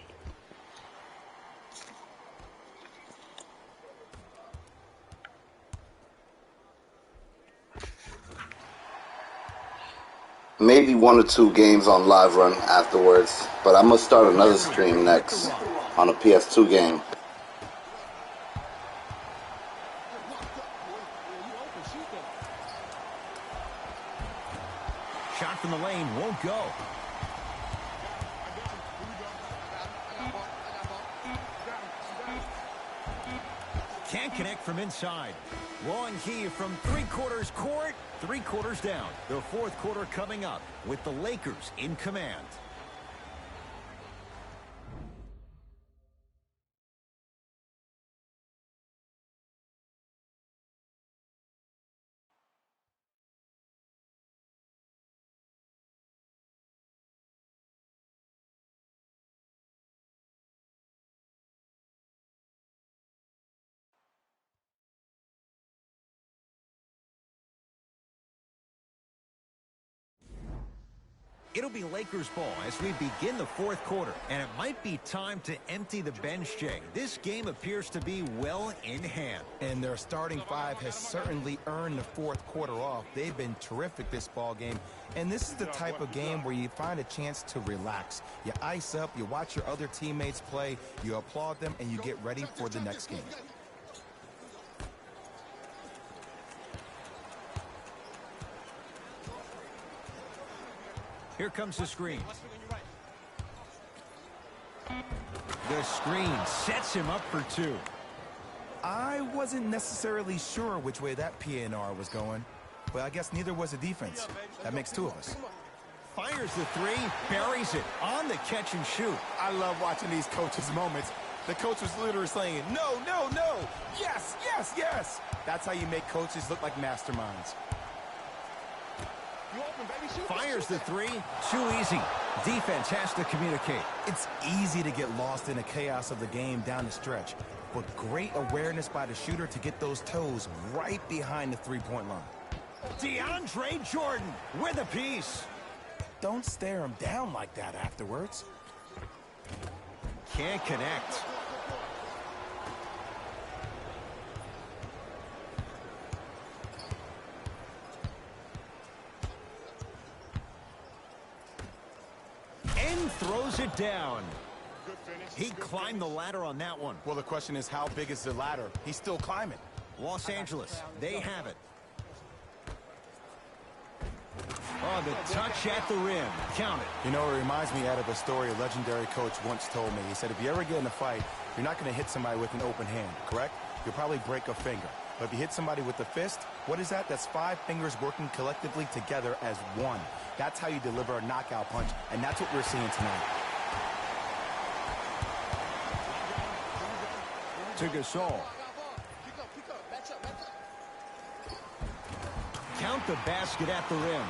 Maybe 1 or 2 games on Live Run afterwards, but I'm going to start another stream next on a PS2 game. Shot from the lane won't go. Can't connect from inside. Long key from 3/4 court, 3/4 down. The fourth quarter coming up with the Lakers in command. It'll be Lakers ball as we begin the fourth quarter, and it might be time to empty the bench, Jay. This game appears to be well in hand. And their starting five has certainly earned the fourth quarter off. They've been terrific this ball game. And this is the type of game where you find a chance to relax. You ice up, you watch your other teammates play, you applaud them, and you get ready for the next game. Here comes the screen. The screen sets him up for 2. I wasn't necessarily sure which way that PNR was going, but I guess neither was the defense. That makes 2 of us. Fires the 3, buries it on the catch and shoot. I love watching these coaches' moments. The coach was literally saying, no, no, no, yes, yes, yes. That's how you make coaches look like masterminds. Fires the 3, too easy. Defense has to communicate. It's easy to get lost in the chaos of the game down the stretch, but great awareness by the shooter to get those toes right behind the three-point line. DeAndre Jordan with a piece. Don't stare him down like that afterwards. Can't connect. And throws it down. He climbed the ladder on that one. Well, the question is, how big is the ladder? He's still climbing. Los Angeles, they have it. Oh, the touch at the rim. Count it. You know, it reminds me out of a story a legendary coach once told me. He said, if you ever get in a fight, you're not going to hit somebody with an open hand, correct? You'll probably break a finger. But if you hit somebody with a fist, what is that? That's 5 fingers working collectively together as one. That's how you deliver a knockout punch, and that's what we're seeing tonight. To Gasol. Count the basket at the rim.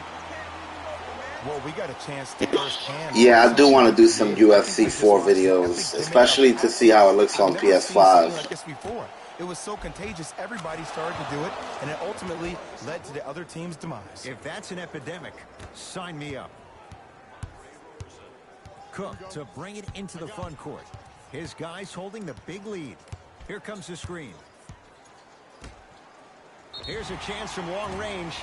Well, we got a chance to firsthand. Yeah, I do want to do some UFC 4 videos, especially to see how it looks on PS5. Like this before. It was so contagious, everybody started to do it, and it ultimately led to the other team's demise. If that's an epidemic, sign me up. Cook to bring it into the front court. His guys holding the big lead. Here comes the screen. Here's a chance from long range.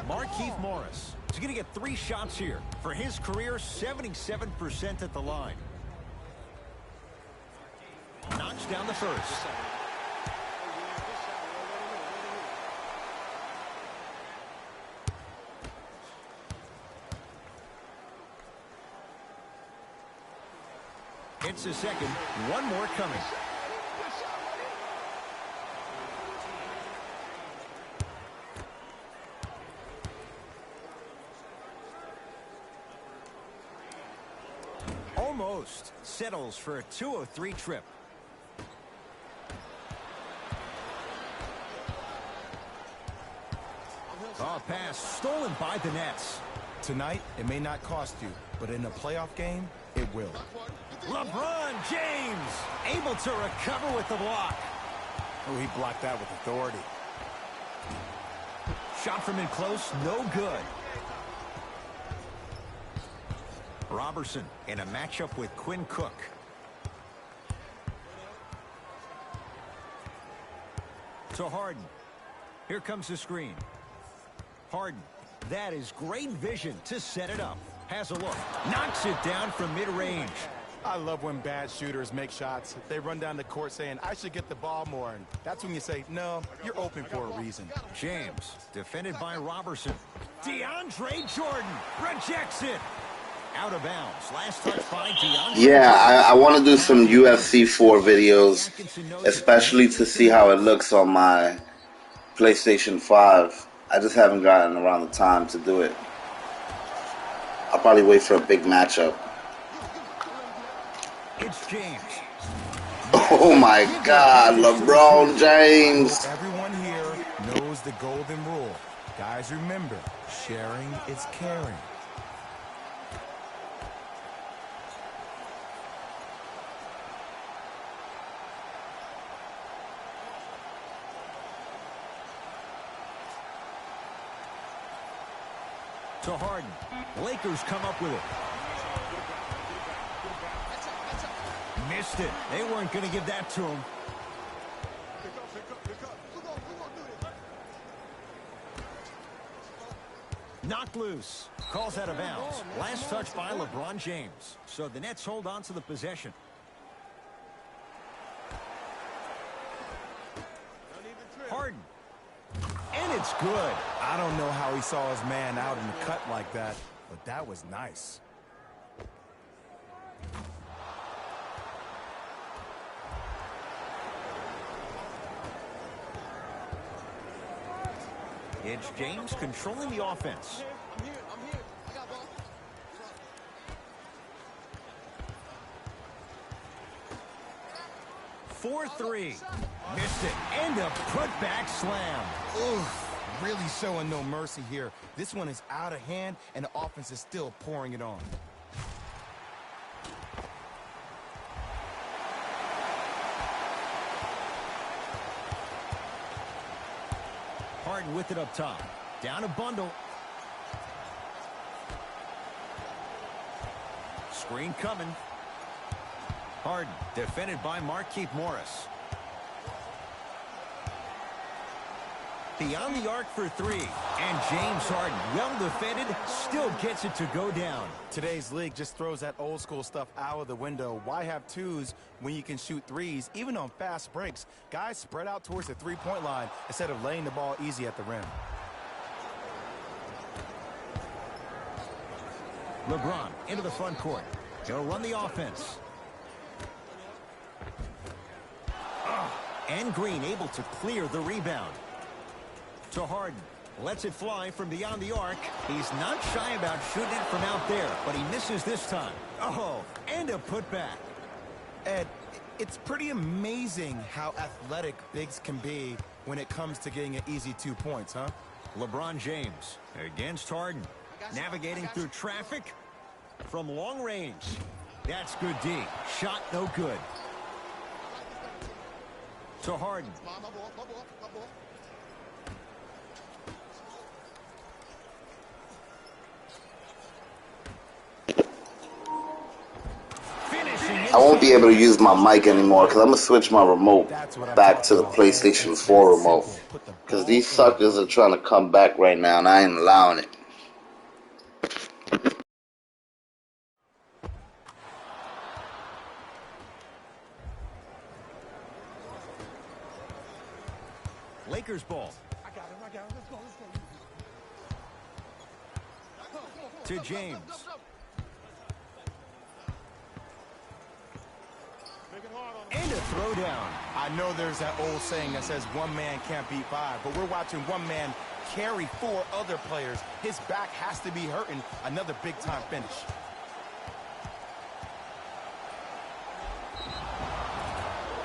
Markieff Morris. He's going to get 3 shots here. For his career, 77% at the line. Knocks down the first. It's the second. One more coming. Almost settles for a 2-of-3 trip. Oh, pass stolen by the Nets. Tonight, it may not cost you, but in a playoff game, it will. LeBron James able to recover with the block. Oh, he blocked that with authority. Shot from in close, no good. Robertson in a matchup with Quinn Cook. To Harden. Here comes the screen. Harden. That is great vision to set it up. Has a look. Knocks it down from mid-range. I love when bad shooters make shots. They run down the court saying, I should get the ball more. And that's when you say, no, you're open for a reason. James, defended by Robertson. DeAndre Jordan rejects it. Out of bounds. Last touch by DeAndre. Yeah, I want to do some UFC 4 videos, especially to see how it looks on my PlayStation 5. I just haven't gotten around the time to do it. I'll probably wait for a big matchup. It's James. Oh my God, LeBron James. Everyone here knows the golden rule. Guys, remember, sharing is caring. To Harden. Lakers come up with it. Missed it. They weren't going to give that to him. Knocked loose. Calls out of bounds. Last touch by LeBron James. So the Nets hold on to the possession. Harden. And it's good. I don't know how he saw his man out in the cut like that, but that was nice. It's James controlling the offense. I'm here. I got ball. 4-3. Missed it. And a putback slam. Oof. Really showing no mercy here. This one is out of hand, and the offense is still pouring it on. Harden with it up top. Down a bundle. Screen coming. Harden defended by Markieff Morris. Beyond the arc for 3. And James Harden, well defended, still gets it to go down. Today's league just throws that old school stuff out of the window. Why have twos when you can shoot threes, even on fast breaks? Guys spread out towards the three-point line instead of laying the ball easy at the rim. LeBron into the front court. He'll run the offense. And Green able to clear the rebound. To Harden. Lets it fly from beyond the arc. He's not shy about shooting it from out there, but he misses this time. Oh, and a putback. Ed, it's pretty amazing how athletic bigs can be when it comes to getting an easy 2 points, huh? LeBron James against Harden. Navigating through traffic from long range. That's good D. Shot no good. To Harden. My ball. Finishing it I won't be able to use my mic anymore because I'm going to switch my remote back to the PlayStation 4 remote. Because these suckers are trying to come back right now, and I ain't allowing it. Lakers ball. I got him. Let's go. To James. Make it hard on him. And a throwdown. I know there's that old saying that says one man can't beat five, but we're watching one man carry four other players. His back has to be hurting. Another big-time finish.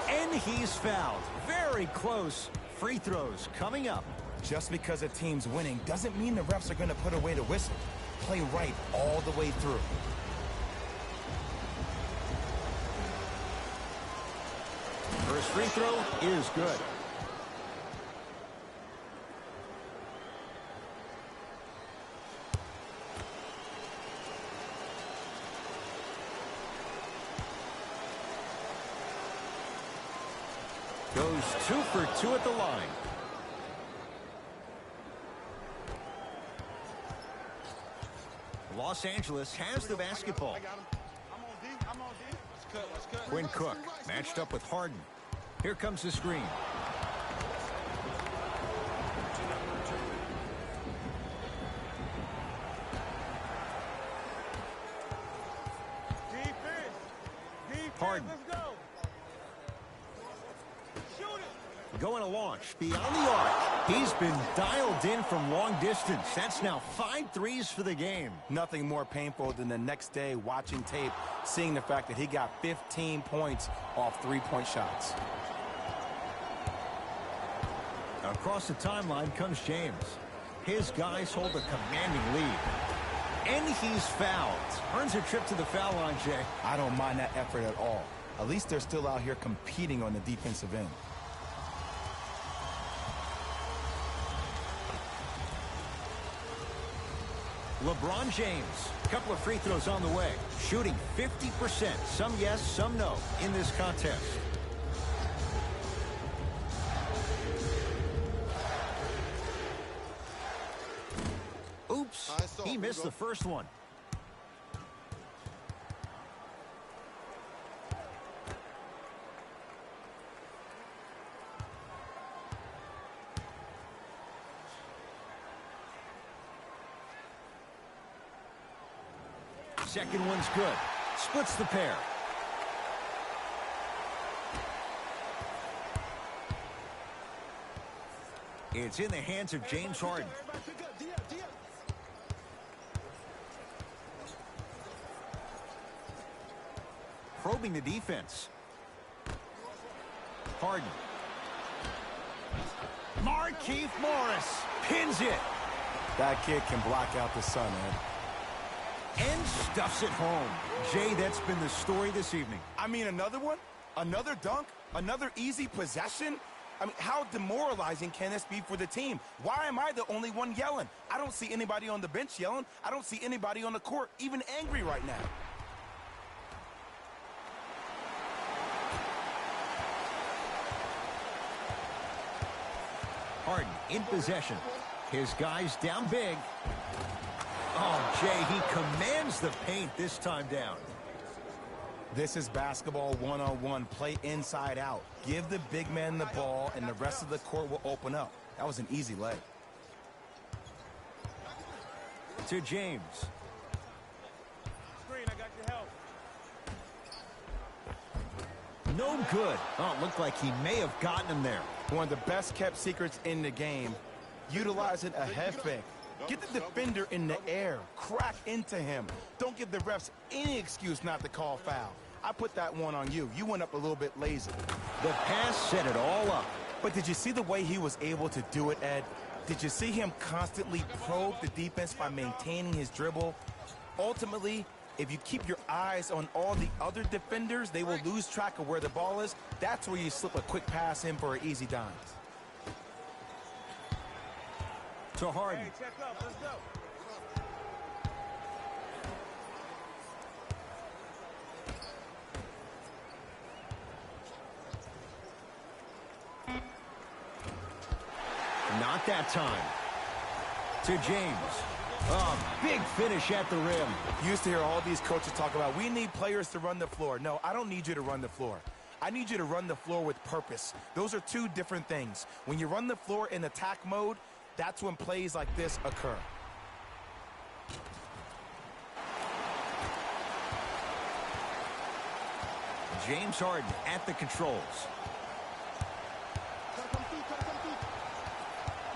And he's fouled. Very close. Free throws coming up. Just because a team's winning doesn't mean the refs are going to put away the whistle. Play right all the way through. First free throw is good. Goes 2 for 2 at the line. Los Angeles has the basketball. I got him. I'm on D. Let's cut. Quinn Cook matched up with Harden. Here comes the screen. Defense. Harden. Let's go. Shoot it. Going to launch beyond the arc. He's been dialed in from long distance. That's now 5 threes for the game. Nothing more painful than the next day watching tape, seeing the fact that he got 15 points off three-point shots. Across the timeline comes James. His guys hold a commanding lead. And he's fouled. Earns a trip to the foul line, Jay. I don't mind that effort at all. At least they're still out here competing on the defensive end. LeBron James, a couple of free throws on the way. Shooting 50%, some yes, some no, in this contest. Oops, he missed the first one. Second one's good. Splits the pair. It's in the hands of James Harden. Probing the defense. Harden. Markieff Morris pins it. That kid can block out the sun, man. And stuffs it home. Jay, that's been the story this evening. I mean, another one? Another dunk? Another easy possession? I mean, how demoralizing can this be for the team? Why am I the only one yelling? I don't see anybody on the bench yelling. I don't see anybody on the court even angry right now. Harden in possession. His guys down big. Oh, Jay, he commands the paint this time down. This is basketball one-on-one. Play inside out. Give the big man the ball, and the rest of the court will open up. That was an easy lay. To James. Screen, I got your help. No good. Oh, it looked like he may have gotten him there. One of the best-kept secrets in the game. Utilizing a head fake. Get the defender in the air. Crack into him. Don't give the refs any excuse not to call foul. I put that one on you. You went up a little bit lazy. The pass set it all up. But did you see the way he was able to do it, Ed? Did you see him constantly probe the defense by maintaining his dribble? Ultimately, if you keep your eyes on all the other defenders, they will lose track of where the ball is. That's where you slip a quick pass in for an easy dime. To Harden. Hey, check up. Let's go. that time. To James. Oh, big finish at the rim. You used to hear all these coaches talk about, we need players to run the floor. No, I don't need you to run the floor. I need you to run the floor with purpose. Those are two different things. When you run the floor in attack mode, that's when plays like this occur. James Harden at the controls.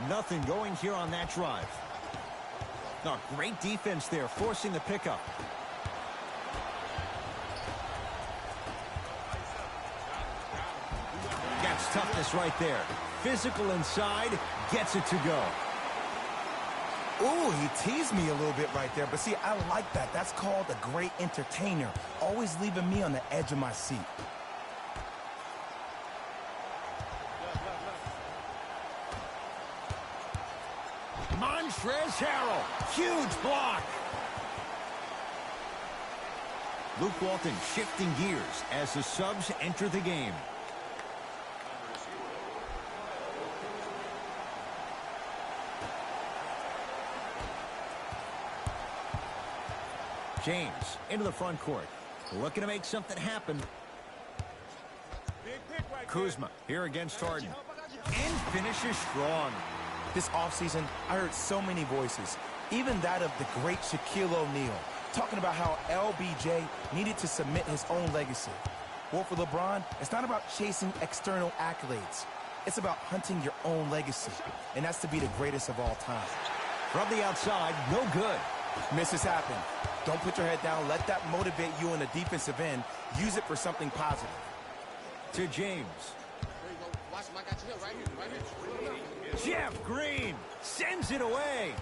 Nothing going here on that drive. No, great defense there, forcing the pickup. Gets toughness right there. Physical inside, gets it to go. Ooh, he teased me a little bit right there. But see, I like that. That's called a great entertainer. Always leaving me on the edge of my seat. Montrezl Harrell, huge block. Luke Walton shifting gears as the subs enter the game. James into the front court, looking to make something happen. Kuzma here against Harden, and finishes strong. This offseason, I heard so many voices, even that of the great Shaquille O'Neal, talking about how LBJ needed to submit his own legacy. Well, for LeBron, it's not about chasing external accolades. It's about hunting your own legacy, and that's to be the greatest of all time. From the outside, no good. Misses happen. Don't put your head down. Let that motivate you on the defensive end. Use it for something positive. To James. Jeff Green sends it away.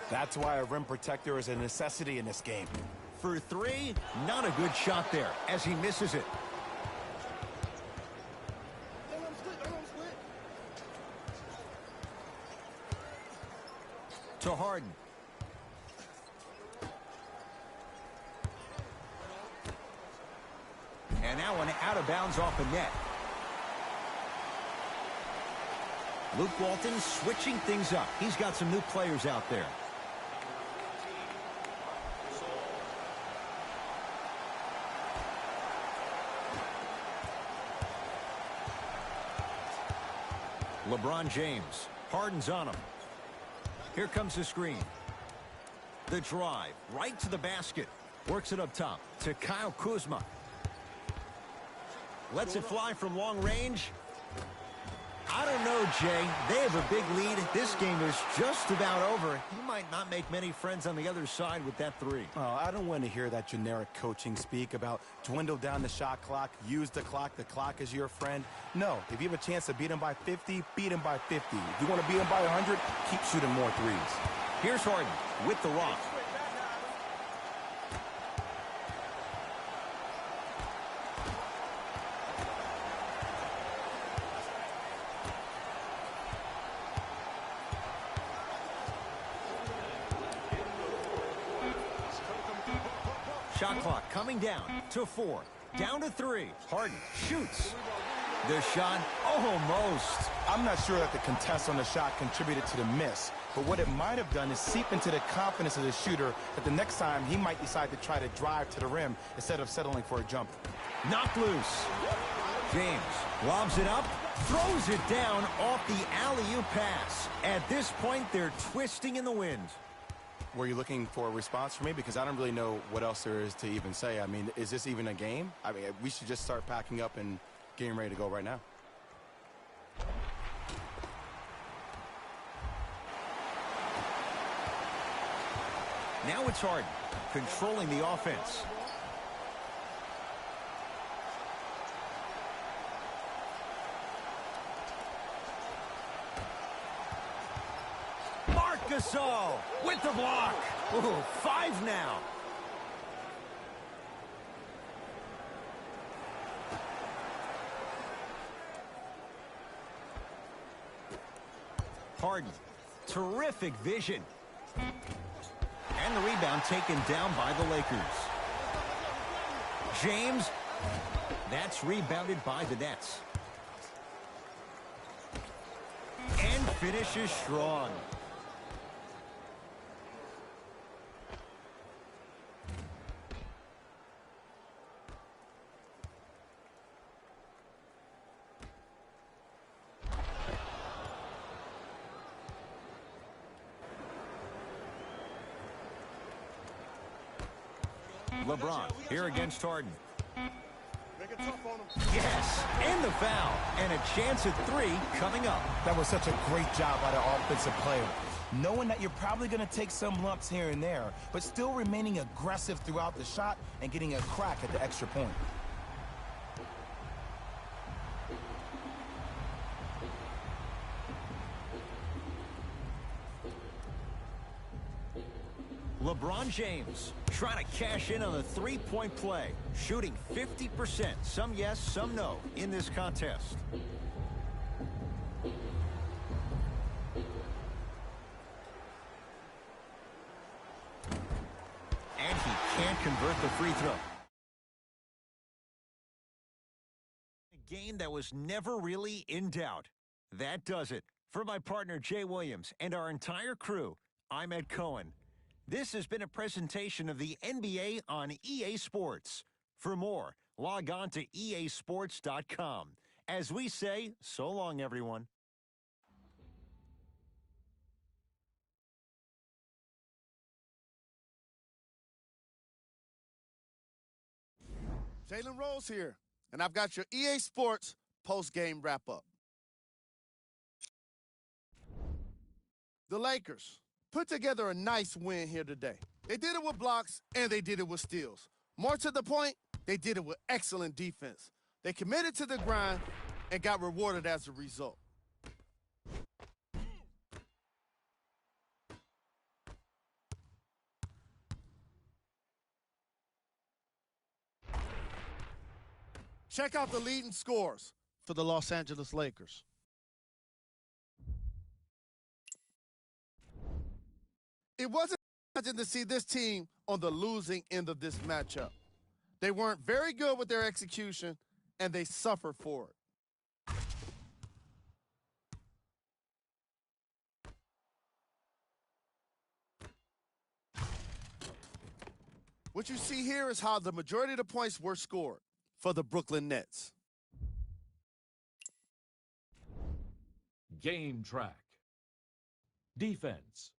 That's why a rim protector is a necessity in this game. For three, not a good shot there as he misses it. To Harden. And that one out of bounds off the net. Luke Walton switching things up. He's got some new players out there. LeBron James. Harden's on him. Here comes the screen. The drive right to the basket. Works it up top to Kyle Kuzma. Lets it fly from long range. I don't know, Jay. They have a big lead. This game is just about over. He might not make many friends on the other side with that three. Oh, I don't want to hear that generic coaching speak about dwindle down the shot clock, use the clock is your friend. No, if you have a chance to beat him by 50, beat him by 50. If you want to beat him by 100, keep shooting more threes. Here's Harden with the rock. Shot clock coming down to 4. Down to 3. Harden shoots. The shot almost. I'm not sure that the contest on the shot contributed to the miss, but what it might have done is seep into the confidence of the shooter that the next time he might decide to try to drive to the rim instead of settling for a jumper. Knocked loose. James lobs it up, throws it down off the alley-oop pass. At this point, they're twisting in the wind. Were you looking for a response from me? Because I don't really know what else there is to even say. I mean, is this even a game? I mean, we should just start packing up and getting ready to go right now. Now it's Harden, controlling the offense. Gasol with the block. Ooh, 5 now. Harden, terrific vision. And the rebound taken down by the Lakers. James, that's rebounded by the Nets. And finishes strong. LeBron here against Harden. Make it tough on him. Yes, and the foul. And a chance at 3 coming up. That was such a great job by the offensive player. Knowing that you're probably going to take some lumps here and there, but still remaining aggressive throughout the shot and getting a crack at the extra point. LeBron James trying to cash in on the three-point play, shooting 50%, some yes, some no, in this contest. And he can't convert the free throw. A game that was never really in doubt. That does it. For my partner, Jay Williams, and our entire crew, I'm Ed Cohen. This has been a presentation of the NBA on EA Sports. For more, log on to easports.com. As we say, so long, everyone. Jalen Rose here, and I've got your EA Sports post-game wrap-up. The Lakers put together a nice win here today. They did it with blocks, and they did it with steals. More to the point, they did it with excellent defense. They committed to the grind and got rewarded as a result. Check out the leading scores for the Los Angeles Lakers. It wasn't surprising to see this team on the losing end of this matchup. They weren't very good with their execution, and they suffered for it. What you see here is how the majority of the points were scored for the Brooklyn Nets. Game track. Defense.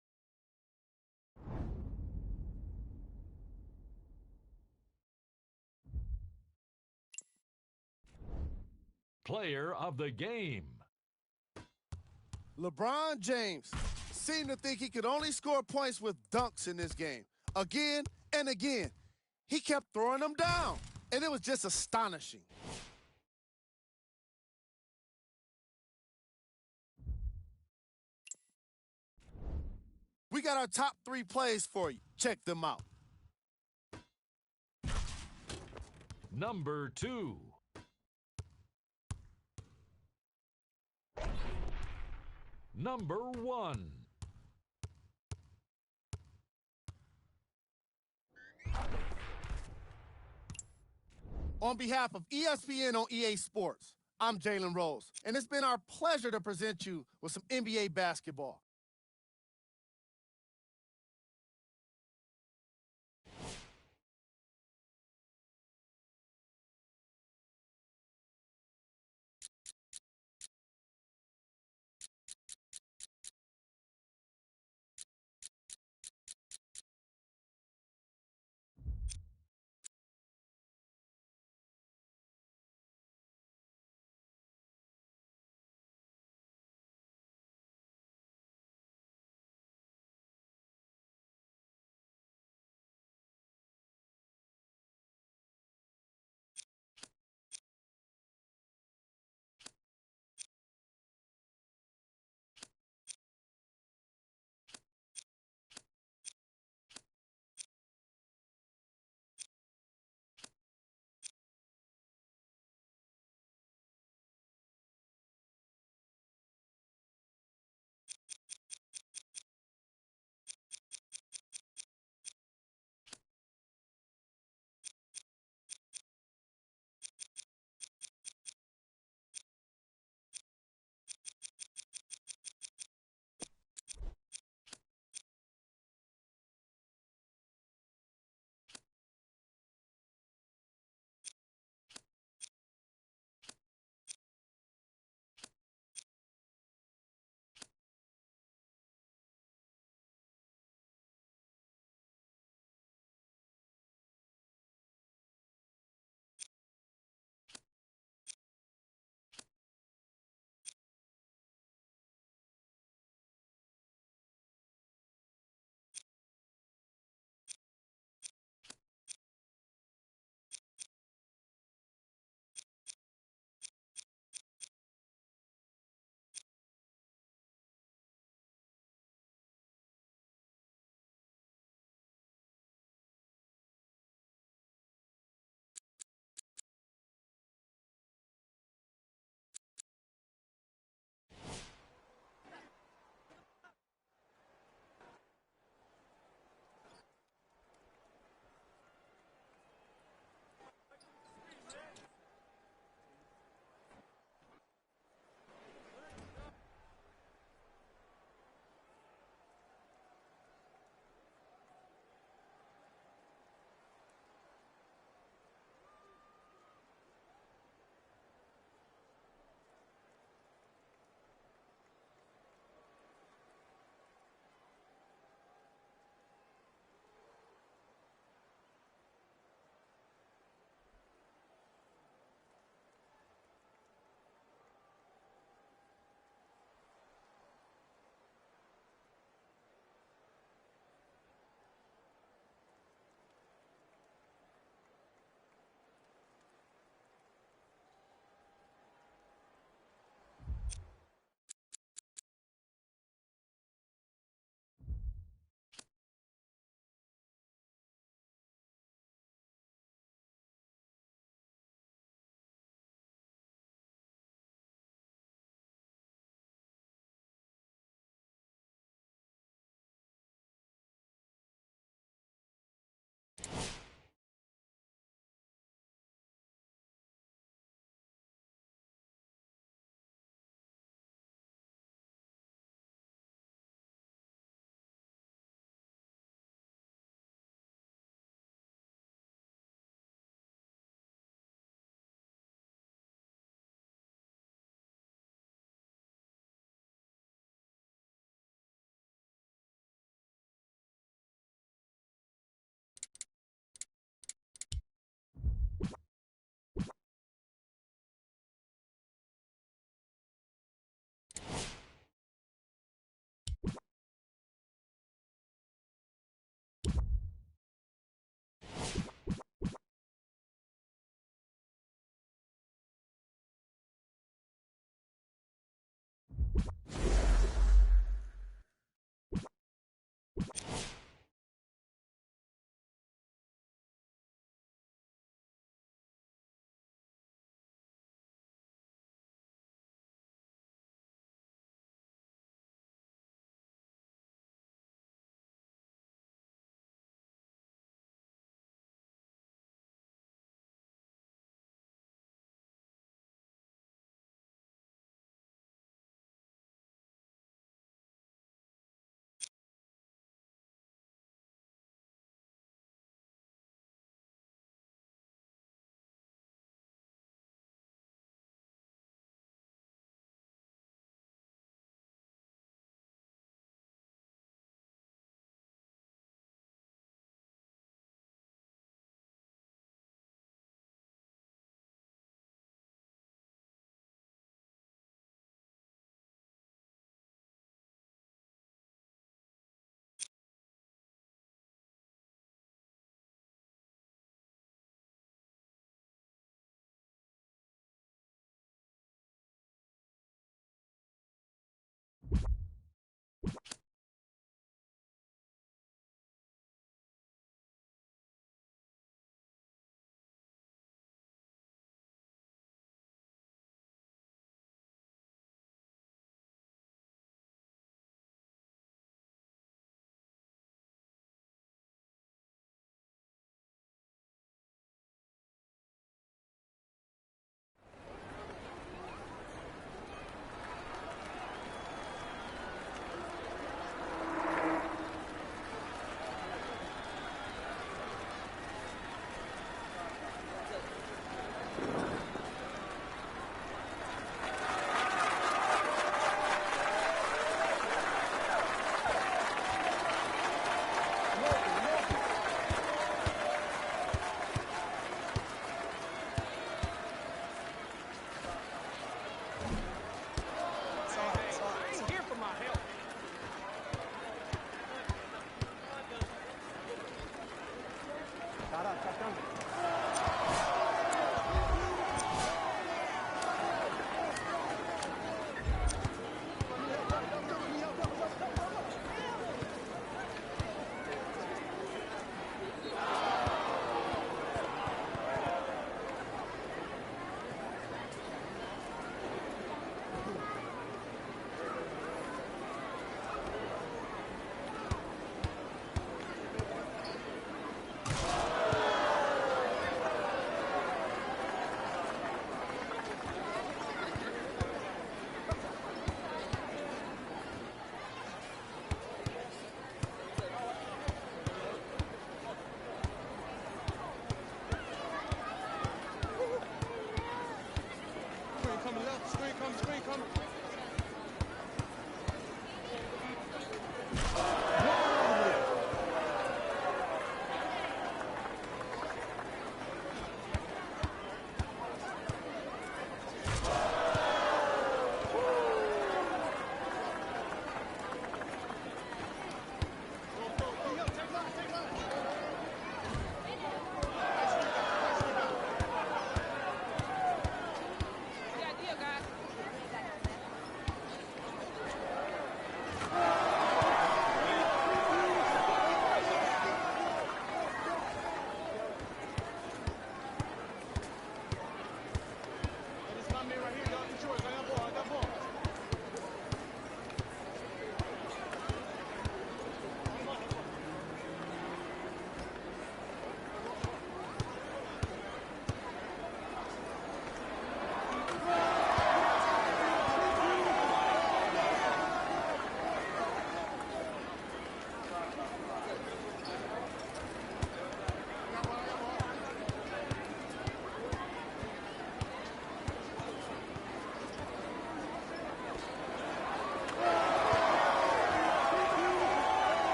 Player of the game. LeBron James seemed to think he could only score points with dunks in this game. Again and again, he kept throwing them down, and it was just astonishing. We got our top 3 plays for you. Check them out. Number 2. Number 1. On behalf of ESPN on EA Sports, I'm Jalen Rose, and it's been our pleasure to present you with some NBA basketball.